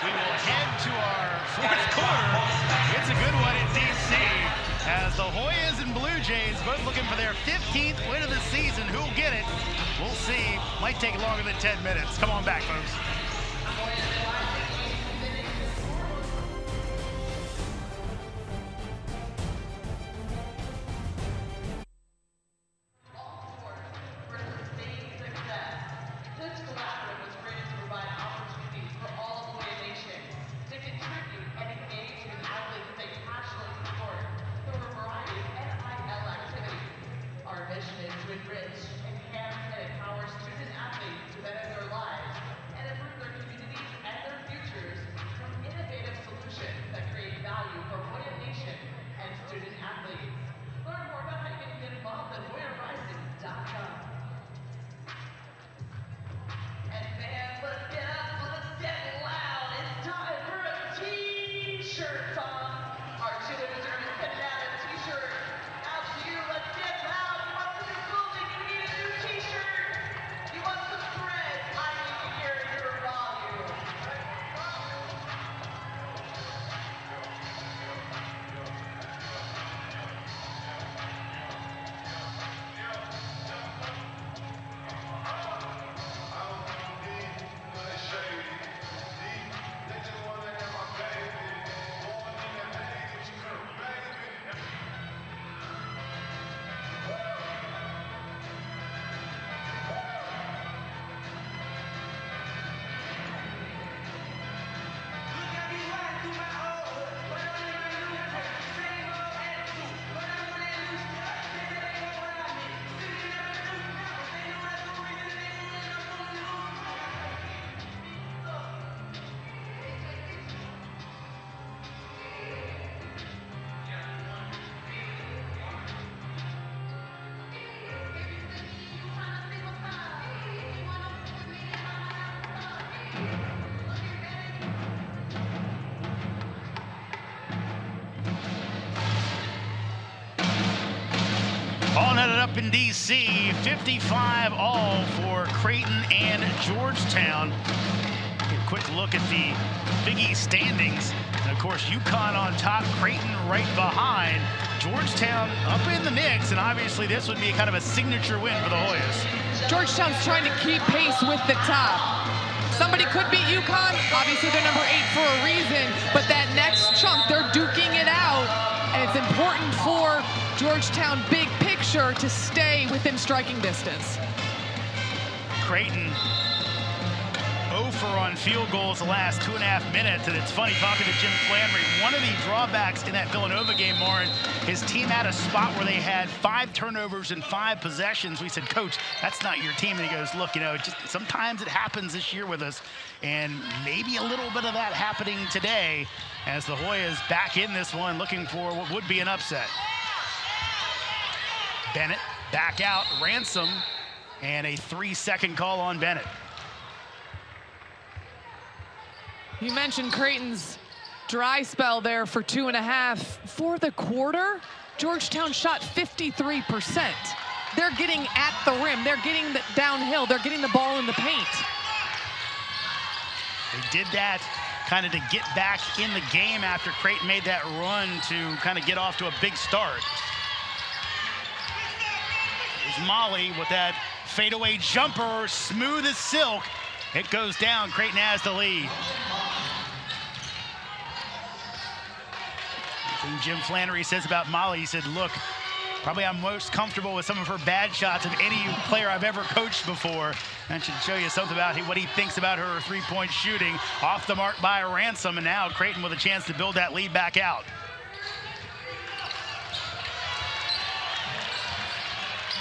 we will head to our fourth quarter. It's a good one in DC as the Hoyas and Blue Jays both looking for their 15th win of the season. Who'll get it? We'll see. Might take longer than 10 minutes. Come on back, folks. All netted up in DC, 55 all for Creighton and Georgetown. A quick look at the Big East standings. And of course, UConn on top, Creighton right behind. Georgetown up in the mix, and obviously this would be kind of a signature win for the Hoyas. Georgetown's trying to keep pace with the top. Somebody could beat UConn. Obviously, they're number 8 for a reason, but that next chunk, they're duking it out, and it's important for Georgetown big picture to stay within striking distance. Creighton 0 for on field goals the last 2.5 minutes, and it's funny talking to Jim Flannery. One of the drawbacks in that Villanova game, Lauren, his team had a spot where they had 5 turnovers and 5 possessions. We said, Coach, that's not your team. And he goes, look, you know, just sometimes it happens this year with us, and maybe a little bit of that happening today as the Hoyas back in this one looking for what would be an upset. Bennett back out. Ransom And a 3-second call on Bennett. You mentioned Creighton's dry spell there for 2.5. For the quarter, Georgetown shot 53%. They're getting at the rim. They're getting the downhill. They're getting the ball in the paint. They did that kind of to get back in the game after Creighton made that run to kind of get off to a big start. There's Molly with that fadeaway jumper, smooth as silk. It goes down. Creighton has the lead. Jim Flannery says about Molly, he said, look, probably I'm most comfortable with some of her bad shots of any player I've ever coached before. That should show you something about what he thinks about her three-point shooting. Off the mark by Ransom, and now Creighton with a chance to build that lead back out.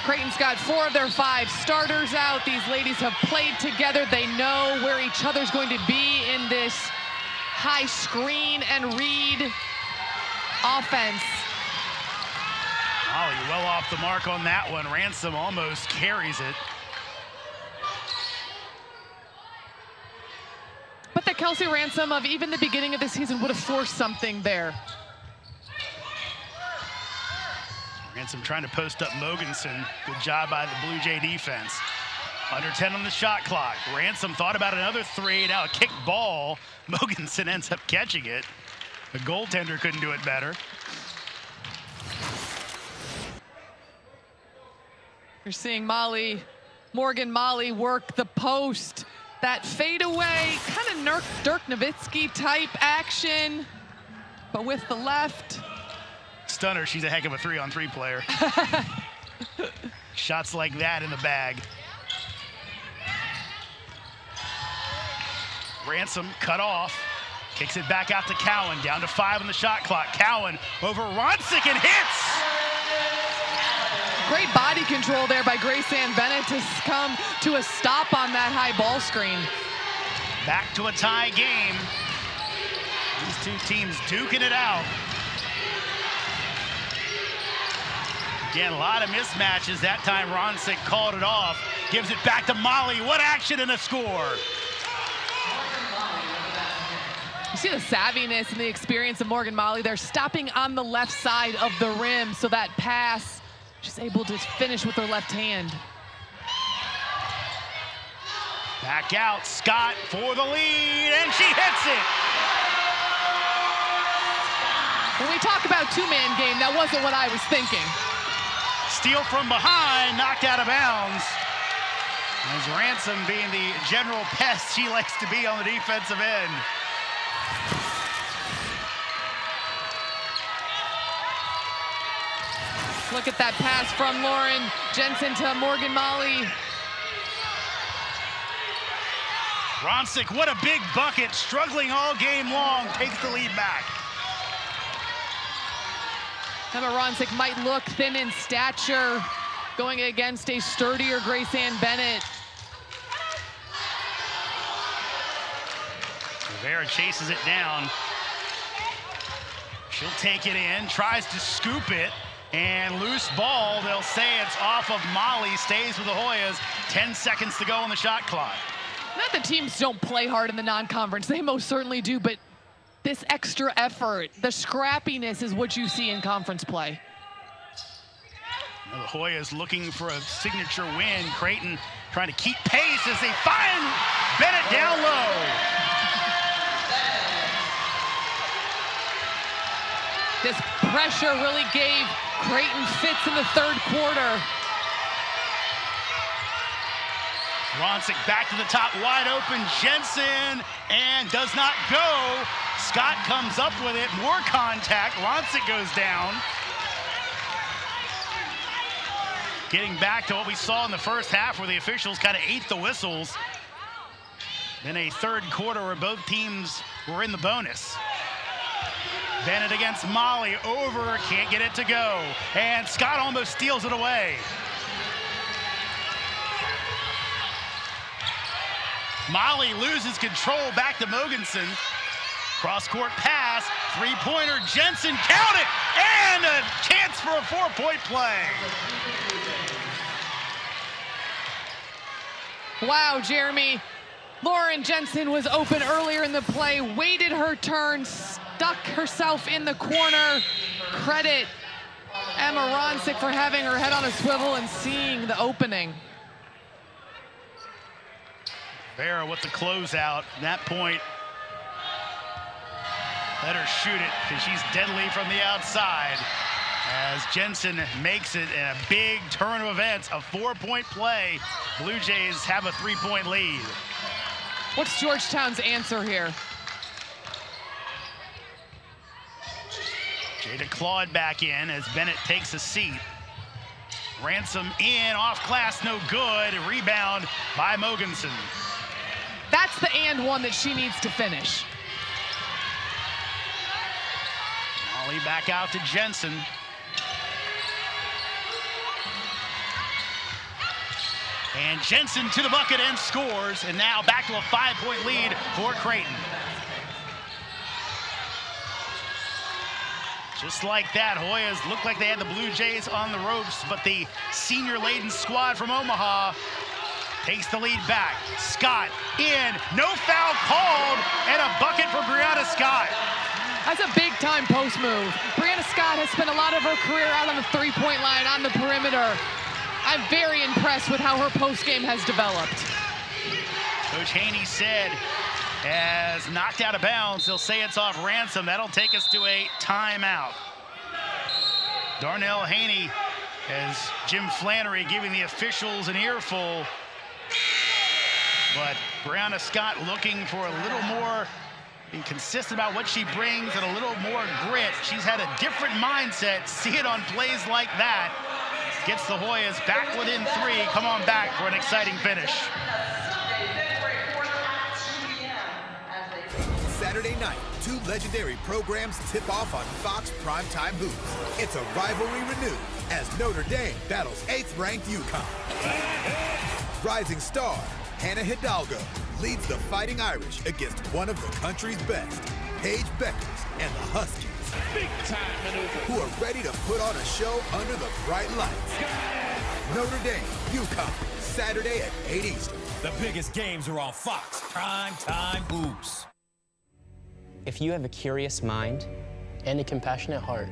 Creighton's got 4 of their 5 starters out. These ladies have played together. They know where each other's going to be in this high screen and read offense. Molly well off the mark on that one. Ransom almost carries it. But the Kelsey Ransom of even the beginning of the season would have forced something there. Ransom trying to post up Mogensen. Good job by the Blue Jay defense. Under 10 on the shot clock. Ransom thought about another 3. Now a kick ball. Mogensen ends up catching it. The goaltender couldn't do it better. You're seeing Morgan Molly work the post. That fadeaway, kind of Dirk Nowitzki type action, but with the left. Stunner, she's a heck of a 3-on-3 player. Shots like that in the bag. Ransom cut off. Kicks it back out to Cowan, down to 5 on the shot clock. Cowan over Ronsick and hits! Great body control there by Grace Ann Bennett to come to a stop on that high ball screen. Back to a tie game. These two teams duking it out. Again, a lot of mismatches. That time Ronsick called it off. Gives it back to Molly. What action and a score! You see the savviness and the experience of Morgan Molly. They're stopping on the left side of the rim, so that pass, she's able to finish with her left hand. Back out, Scott for the lead, and she hits it! When we talk about two-man game, that wasn't what I was thinking. Steal from behind, knocked out of bounds. As Ransom, being the general pest she likes to be on the defensive end. Look at that pass from Lauren Jensen to Morgan Molly. Ronsick, what a big bucket, struggling all game long, takes the lead back. Emma Ronsick might look thin in stature, going against a sturdier Grace Ann Bennett. Rivera chases it down. She'll take it in, tries to scoop it, and loose ball. They'll say it's off of Molly, stays with the Hoyas. 10 seconds to go on the shot clock. Not that teams don't play hard in the non-conference, they most certainly do, but this extra effort, the scrappiness is what you see in conference play. The Hoyas looking for a signature win. Creighton trying to keep pace as they find Bennett down low. This pressure really gave Creighton fits in the third quarter. Ronsick back to the top, wide open, Jensen, and does not go. Scott comes up with it, more contact, Ronsick goes down. Getting back to what we saw in the first half where the officials kind of ate the whistles. Then a third quarter where both teams were in the bonus. Bennett against Molly, over, can't get it to go. And Scott almost steals it away. Molly loses control, back to Mogensen. Cross-court pass, three-pointer, Jensen, count it! And a chance for a 4-point play. Wow, Jeremy. Lauren Jensen was open earlier in the play, waited her turn, stuck herself in the corner. Credit Emma Ronsick for having her head on a swivel and seeing the opening. Vera with the closeout. At that point, let her shoot it because she's deadly from the outside. As Jensen makes it in a big turn of events, a 4-point play. Blue Jays have a 3-point lead. What's Georgetown's answer here? Jada Claude back in as Bennett takes a seat. Ransom in, off glass, no good. Rebound by Mogensen. That's the and one that she needs to finish. Molly back out to Jensen. And Jensen to the bucket and scores. And now back to a 5-point lead for Creighton. Just like that, Hoyas looked like they had the Blue Jays on the ropes, but the senior-laden squad from Omaha takes the lead back. Scott in, no foul called, and a bucket for Brianna Scott. That's a big-time post move. Brianna Scott has spent a lot of her career out on the three-point line, on the perimeter. I'm very impressed with how her post game has developed. Coach Haney said, as knocked out of bounds, they'll say it's off Ransom. That'll take us to a timeout. Darnell Haney, as Jim Flannery giving the officials an earful. But Brianna Scott looking for a little more, being consistent about what she brings and a little more grit. She's had a different mindset. See it on plays like that. Gets the Hoyas back within 3. Come on back for an exciting finish. Saturday night, 2 legendary programs tip off on Fox Primetime Hoops. It's a rivalry renewed as Notre Dame battles 8th-ranked UConn. Rising star Hannah Hidalgo leads the Fighting Irish against one of the country's best, Paige Beckers and the Huskies. Big time maneuver. Who are ready to put on a show under the bright lights. Notre Dame, UConn, Saturday at 8 Eastern. The biggest games are on Fox Primetime Hoops. If you have a curious mind and a compassionate heart,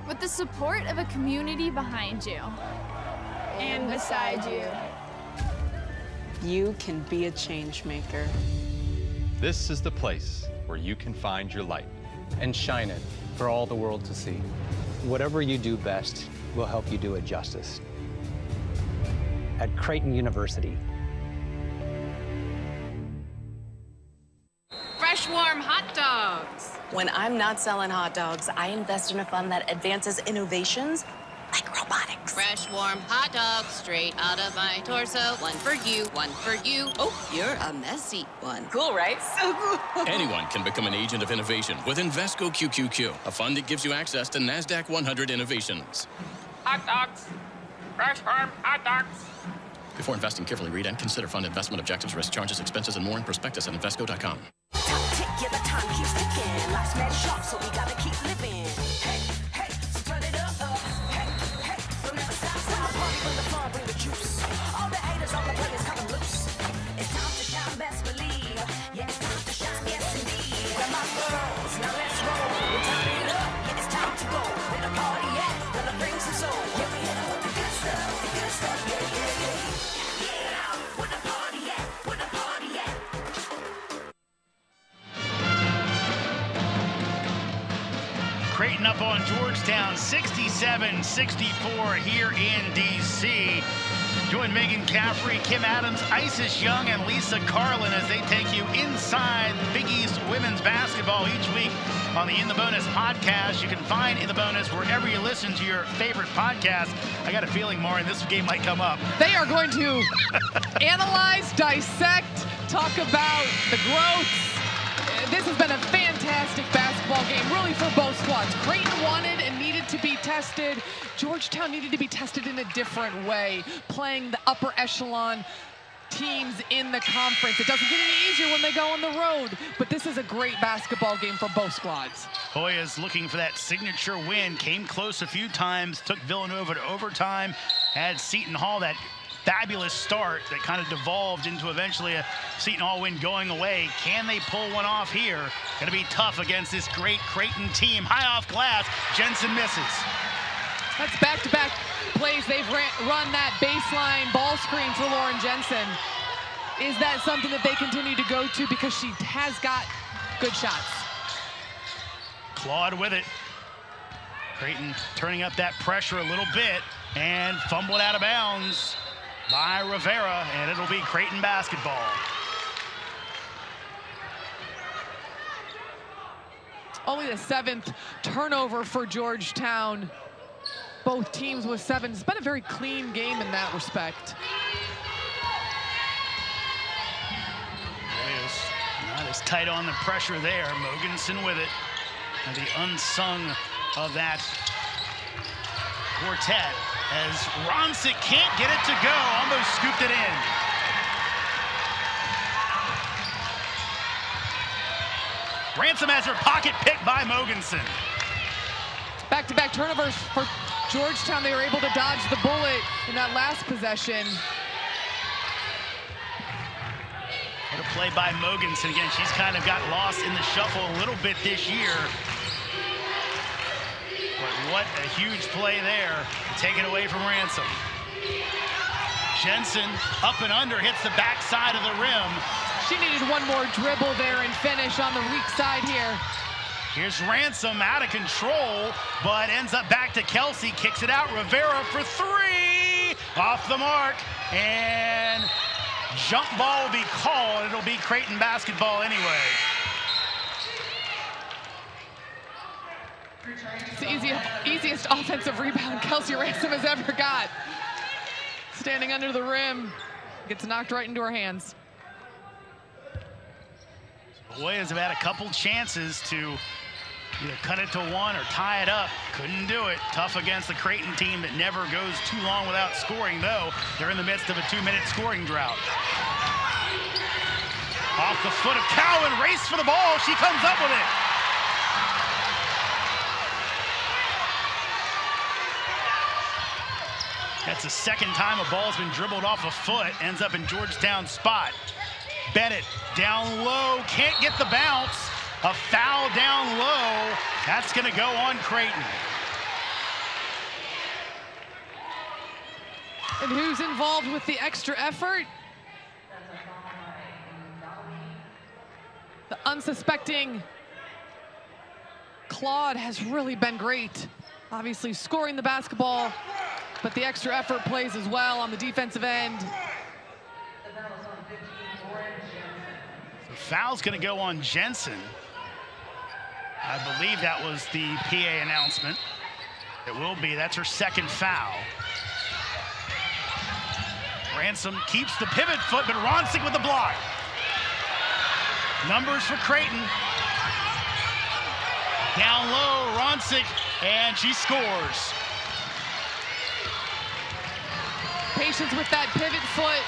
with the support of a community behind you and beside you, You can be a change maker. This is the place where you can find your light and shine it for all the world to see. Whatever you do best will help you do it justice. At Creighton University. Fresh, warm hot dogs. When I'm not selling hot dogs, I invest in a fund that advances innovations like robotics. Fresh, warm hot dogs straight out of my torso. One for you, one for you. Oh, you're a messy one. Cool, right? So cool. Anyone can become an agent of innovation with Invesco QQQ, a fund that gives you access to NASDAQ 100 innovations. Hot dogs. Fresh, warm hot dogs. Before investing, carefully read and consider fund investment objectives, risk, charges, expenses, and more in prospectus at Invesco.com. Yeah, the time keeps ticking. Life's mad short, so we gotta keep living. Hey, hey, so turn it up. Hey, hey, don't ever stop. When I party, when the fun, bring the juice. All the haters on the play is coming loose. It's time to shine, best believe. Yeah, it's time to shine, yes indeed. Where my girls, now let's roll. We're turning it up. Yeah, it's time to go. Where the party at? Gonna bring some soul. Yeah, we hit it with the good stuff. The good stuff. Yeah, yeah, yeah. Creighton up on Georgetown, 67-64 here in D.C. Join Megan Caffrey, Kim Adams, Isis Young, and Lisa Carlin as they take you inside Big East women's basketball each week on the In the Bonus podcast. You can find In the Bonus wherever you listen to your favorite podcast. I got a feeling, Maureen, this game might come up. They are going to analyze, dissect, talk about the growth. This has been a fantastic basketball game, really, for both squads. Creighton wanted and needed to be tested. Georgetown needed to be tested in a different way, playing the upper echelon teams in the conference. It doesn't get any easier when they go on the road, but this is a great basketball game for both squads. Hoyas looking for that signature win, came close a few times, took Villanova to overtime, had Seton Hall that fabulous start that kind of devolved into eventually a Seton Hall win going away. Can they pull one off here? Going to be tough against this great Creighton team. High off glass, Jensen misses. That's back-to-back plays. They've run that baseline ball screen for Lauren Jensen. Is that something that they continue to go to because she has got good shots? Claude with it. Creighton turning up that pressure a little bit and fumbled out of bounds by Rivera, and it'll be Creighton basketball. Only the 7th turnover for Georgetown. Both teams with 7. It's been a very clean game in that respect. Not as tight on the pressure there. Mogensen with it. And the unsung of that quartet as Ronsick can't get it to go. Almost scooped it in. Ransom has her pocket picked by Mogensen. Back-to-back turnovers for Georgetown. They were able to dodge the bullet in that last possession. What a play by Mogensen. Again, she's kind of got lost in the shuffle a little bit this year. But what a huge play there. Taken away from Ransom. Jensen up and under, hits the backside of the rim. She needed one more dribble there and finish on the weak side here. Here's Ransom out of control, but ends up back to Kelsey. Kicks it out. Rivera for 3. Off the mark. And jump ball will be called. It'll be Creighton basketball anyway. It's the easiest offensive rebound Kelsey Ransom has ever got. Standing under the rim, gets knocked right into her hands. The Williams have had a couple chances to either cut it to 1 or tie it up. Couldn't do it. Tough against the Creighton team that never goes too long without scoring, though. They're in the midst of a 2-minute scoring drought. Off the foot of Cowan, race for the ball. She comes up with it. That's the second time a ball's been dribbled off a foot. Ends up in Georgetown's spot. Bennett down low, can't get the bounce. A foul down low. That's going to go on Creighton. And who's involved with the extra effort? The unsuspecting Claude has really been great. Obviously scoring the basketball, but the extra effort plays as well on the defensive end. The foul's going to go on Jensen. I believe that was the PA announcement. It will be. That's her second foul. Ransom keeps the pivot foot, but Ronsick with the block. Numbers for Creighton. Down low, Ronsick, and she scores. Patience with that pivot foot.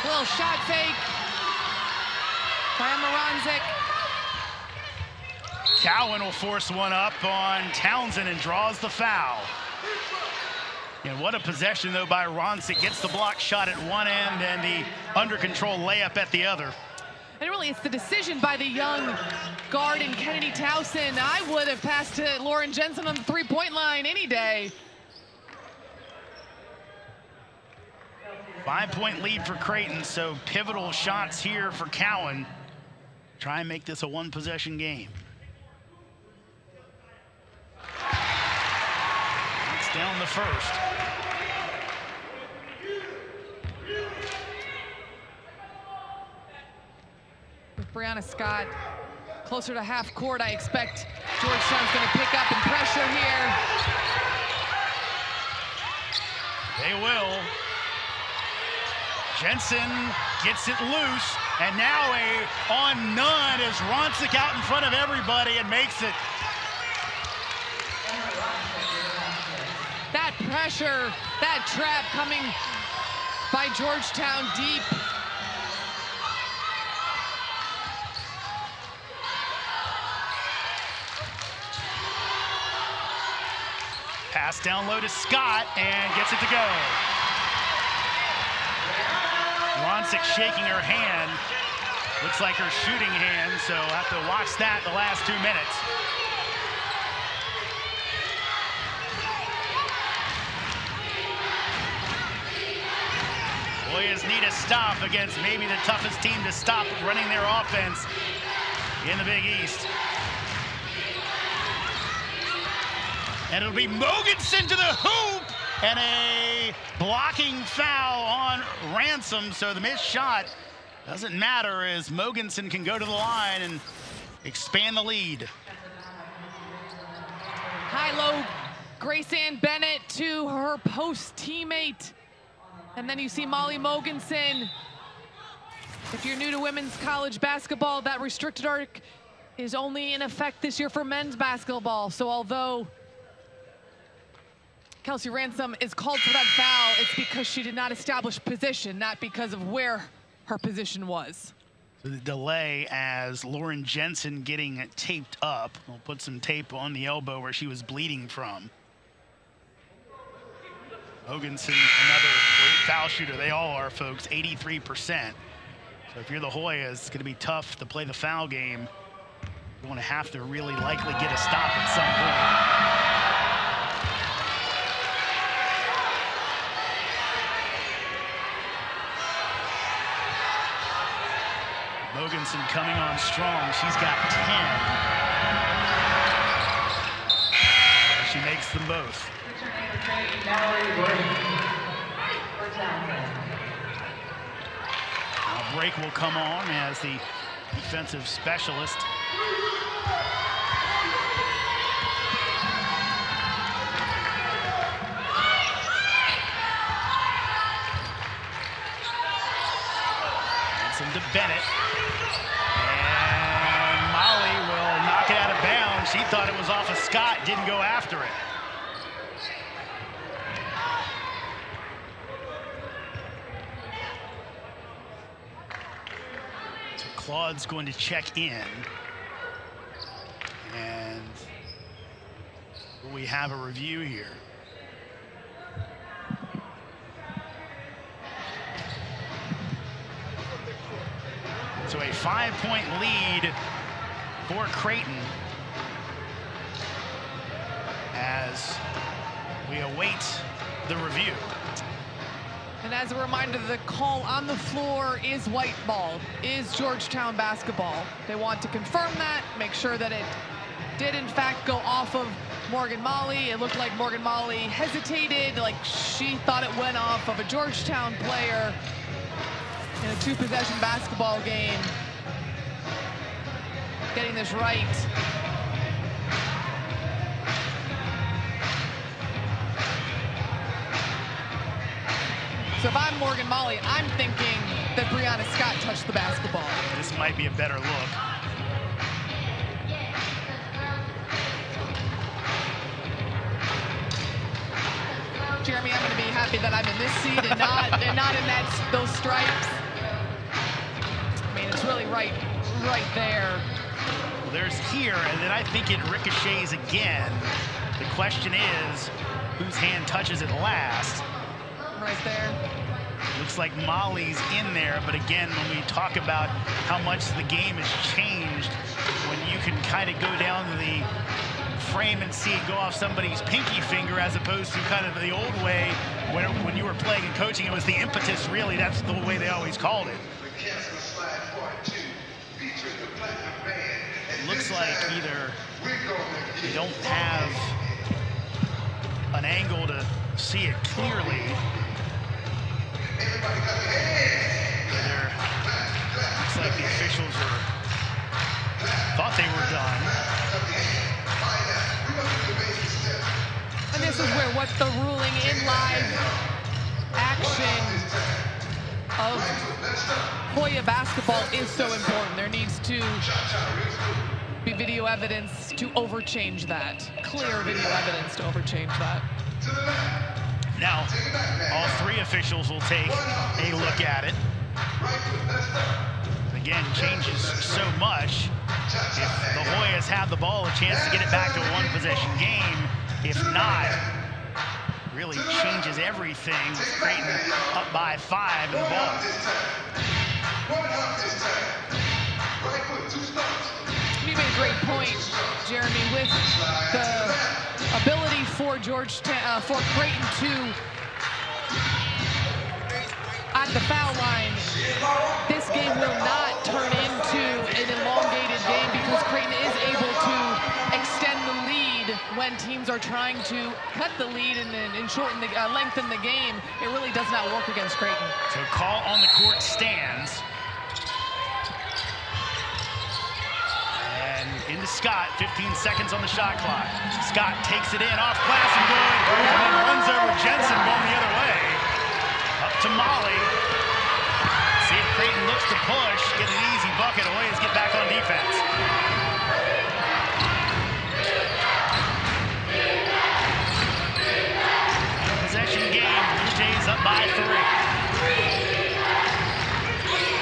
Little shot fake by Emma Ronsick. Cowan will force one up on Townsend and draws the foul. And what a possession, though, by Ronsick. Gets the block shot at one end and the under control layup at the other. And really, it's the decision by the young guard in Kennedy Towson. I would have passed to Lauren Jensen on the three-point line any day. 5-point lead for Creighton, so pivotal shots here for Cowan. Try and make this a one-possession game. It's down the first. With Brianna Scott closer to half court, I expect Georgetown's going to pick up and pressure here. They will. Jensen gets it loose, and now a on none as Ronsick out in front of everybody and makes it. That pressure, that trap coming by Georgetown deep. Pass down low to Scott and gets it to go. Masick shaking her hand. Looks like her shooting hand, so we'll have to watch that the last 2 minutes. Hoyas need a stop against maybe the toughest team to stop running their offense in the Big East. And it'll be Mogensen to the hoop, and a blocking foul on Ransom, so the missed shot doesn't matter as Mogensen can go to the line and expand the lead. High-low, Grace Ann Bennett to her post teammate. And then you see Molly Mogensen. If you're new to women's college basketball, that restricted arc is only in effect this year for men's basketball. So although Kelsey Ransom is called for that foul, it's because she did not establish position, not because of where her position was. So the delay as Lauren Jensen getting taped up. We'll put some tape on the elbow where she was bleeding from. Mogensen, another great foul shooter. They all are, folks, 83%. So if you're the Hoyas, it's going to be tough to play the foul game. You want to have to really likely get a stop at some point. Mogensen coming on strong. She's got 10. She makes them both. Now break will come on as the defensive specialist. Ransom to Bennett. And Molly will knock it out of bounds. She thought it was off of Scott, didn't go after it. Claude's going to check in, and we have a review here. So a 5-point lead for Creighton as we await the review. And as a reminder, the call on the floor is white ball, is Georgetown basketball. They want to confirm that, make sure that it did in fact go off of Morgan Molly. It looked like Morgan Molly hesitated, like she thought it went off of a Georgetown player in a 2-possession basketball game. Getting this right. So if I'm Morgan Molly, I'm thinking that Brianna Scott touched the basketball. This might be a better look. Jeremy, I'm going to be happy that I'm in this seat and not in those stripes. I mean, it's really right there. Well, there's here, and then I think it ricochets again. The question is, whose hand touches it last? Right there. Looks like Molly's in there, but again, when we talk about how much the game has changed, when you can kind of go down to the frame and see it go off somebody's pinky finger as opposed to kind of the old way when you were playing and coaching, it was the impetus, really, that's the way they always called it. It looks like either they don't have an angle to see it clearly. Looks like the officials thought they were done. And this is where what the ruling in live action of Hoya basketball is so important. There needs to be video evidence to overchange that. Clear video evidence to overchange that. Now, all three officials will take a look at it. Again, changes so much. If the Hoyas have the ball, a chance to get it back to a one-possession game. If not, really changes everything with Creighton up by 5 in the ball. great point, Jeremy, with the ability for Georgetown, for Creighton to, at the foul line, this game will not turn into an elongated game because Creighton is able to extend the lead when teams are trying to cut the lead and shorten the lengthen the game. It really does not work against Creighton. So call on the court stands. And into Scott, 15 seconds on the shot clock. Scott takes it in off glass and good, and then runs over Jensen going the other way. Up to Molly. See if Creighton looks to push, get an easy bucket. Hoyas get back on defense. Possession game, Blue Jays up by 3.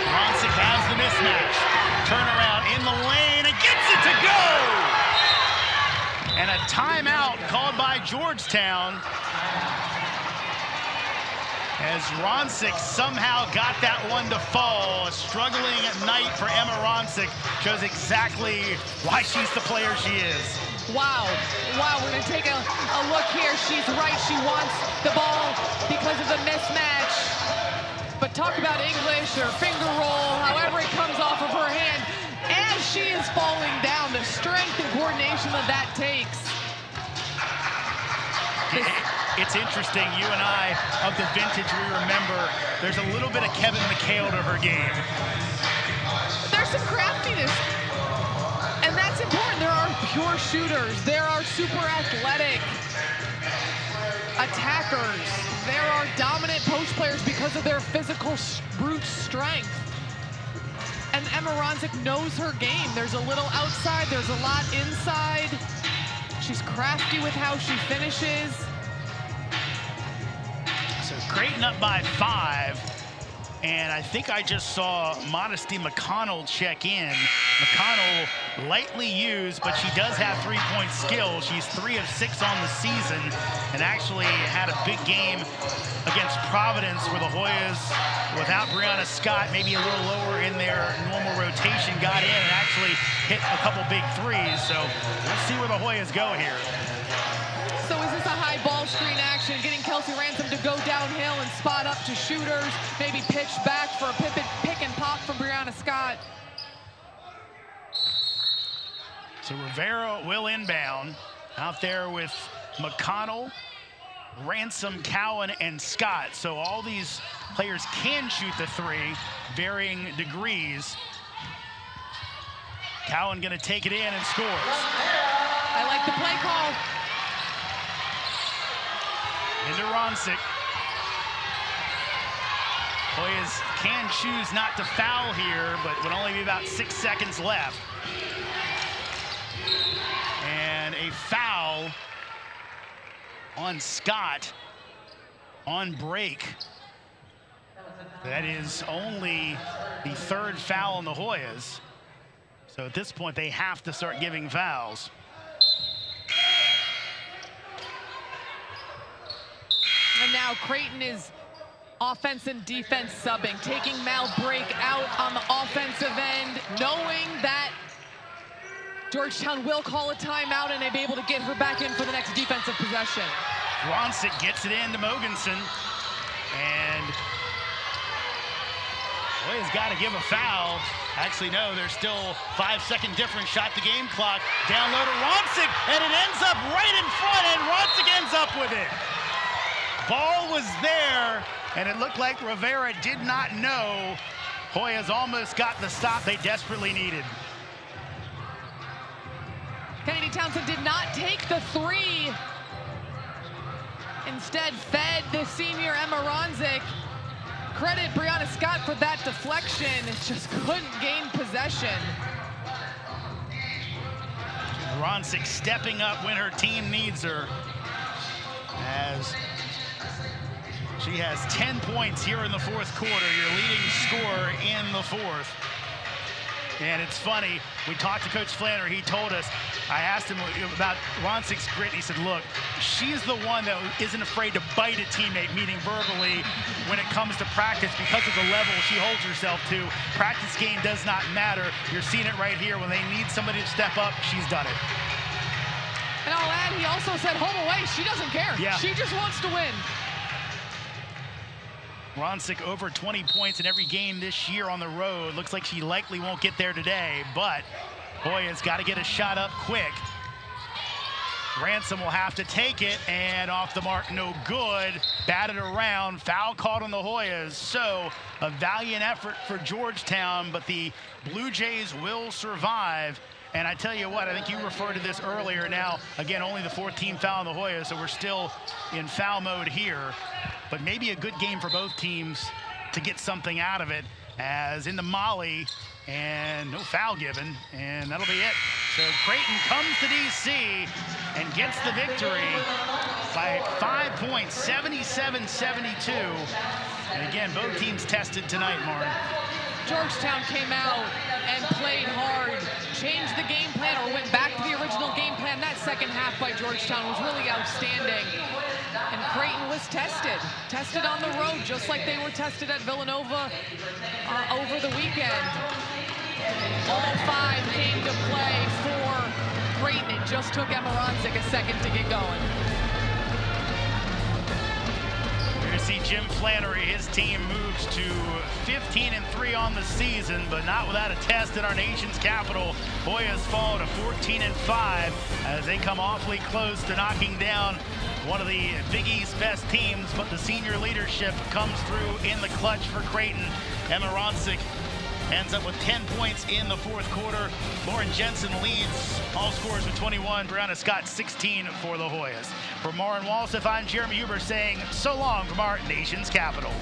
Ronsick has the mismatch. Turnaround in the lane and gets it to go! And a timeout called by Georgetown as Ronsick somehow got that one to fall. A struggling night for Emma Ronsick shows exactly why she's the player she is. Wow, we're gonna take a look here. She's right, she wants the ball because of the mismatch. But talk about English or finger roll, however it comes off of her hand. As she is falling down, the strength and coordination that takes. It's interesting, you and I, of the vintage we remember, there's a little bit of Kevin McHale to her game. There's some craftiness, and that's important. There are pure shooters. There are super athletic attackers. There are dominant post players because of their physical brute strength. And Emma Ronsick knows her game. There's a little outside, there's a lot inside. She's crafty with how she finishes. So Creighton up by 5. And I think I just saw Modesty McConnell check in. McConnell lightly used, but she does have three-point skill. She's 3 of 6 on the season and actually had a big game against Providence where the Hoyas, without Brianna Scott, maybe a little lower in their normal rotation, got in and actually hit a couple big threes. So we'll see where the Hoyas go here. So is this a high ball screen action, getting Kelsey Ransom to go downhill and spot up to shooters, maybe pitch back for a pick and pop from Brianna Scott? So Rivera will inbound out there with McConnell, Ransom, Cowan, and Scott. So all these players can shoot the 3, varying degrees. Cowan gonna take it in and scores. I like the play call. Into Ronsick. Hoyas can choose not to foul here, but would only be about 6 seconds left. And a foul on Scott on break. That is only the 3rd foul on the Hoyas. So at this point, they have to start giving fouls. And now Creighton is offense and defense subbing, taking Mal Brake out on the offensive end, knowing that Georgetown will call a timeout and they'll be able to get her back in for the next defensive possession. Ronsick gets it in to Mogensen. And Hoyas got to give a foul. Actually, no, there's still 5-second difference. Shot the game clock. Down low to Ronsick, and it ends up right in front, and Ronsick ends up with it. Ball was there, and it looked like Rivera did not know. Hoyas almost got the stop they desperately needed. Kennedy Townsend did not take the 3. Instead, fed the senior Emma Ronsick. Credit Brianna Scott for that deflection. Just couldn't gain possession. Ronsick stepping up when her team needs her, as she has 10 points here in the 4th quarter, your leading scorer in the 4th. And it's funny, we talked to Coach Flannery, he told us, I asked him about Ronsick's grit, he said, look, she's the one that isn't afraid to bite a teammate, meaning verbally, when it comes to practice because of the level she holds herself to. Practice game does not matter. You're seeing it right here. When they need somebody to step up, she's done it. And I'll add, he also said home away. She doesn't care. Yeah. She just wants to win. Ronsick over 20 points in every game this year on the road. Looks like she likely won't get there today, but Hoya's got to get a shot up quick. Ransom will have to take it, and off the mark, no good. Batted around, foul called on the Hoyas. So a valiant effort for Georgetown, but the Blue Jays will survive. And I tell you what, I think you referred to this earlier. Now, again, only the fourth team foul on the Hoyas, so we're still in foul mode here. But maybe a good game for both teams to get something out of it, as in the Molly, and no foul given, and that'll be it. So Creighton comes to DC and gets the victory by 5 points, 77-72. And again, both teams tested tonight, Martin. Georgetown came out and played hard, changed the game plan, or went back to the original game plan. That second half by Georgetown was really outstanding. And Creighton was tested on the road, just like they were tested at Villanova over the weekend. All five came to play for Creighton. It just took Emma Ronsick a second to get going. We're going to see Jim Flannery. His team moves to 15-3 on the season, but not without a test in our nation's capital. Hoyas fall to 14-5 as they come awfully close to knocking down one of the Big East best teams, but the senior leadership comes through in the clutch for Creighton. Emma Ronsick ends up with 10 points in the fourth quarter. Lauren Jensen leads all scorers with 21. Brianna Scott 16 for the Hoyas. For Maurin Walseth, I'm Jeremy Huber saying so long from our nation's capital.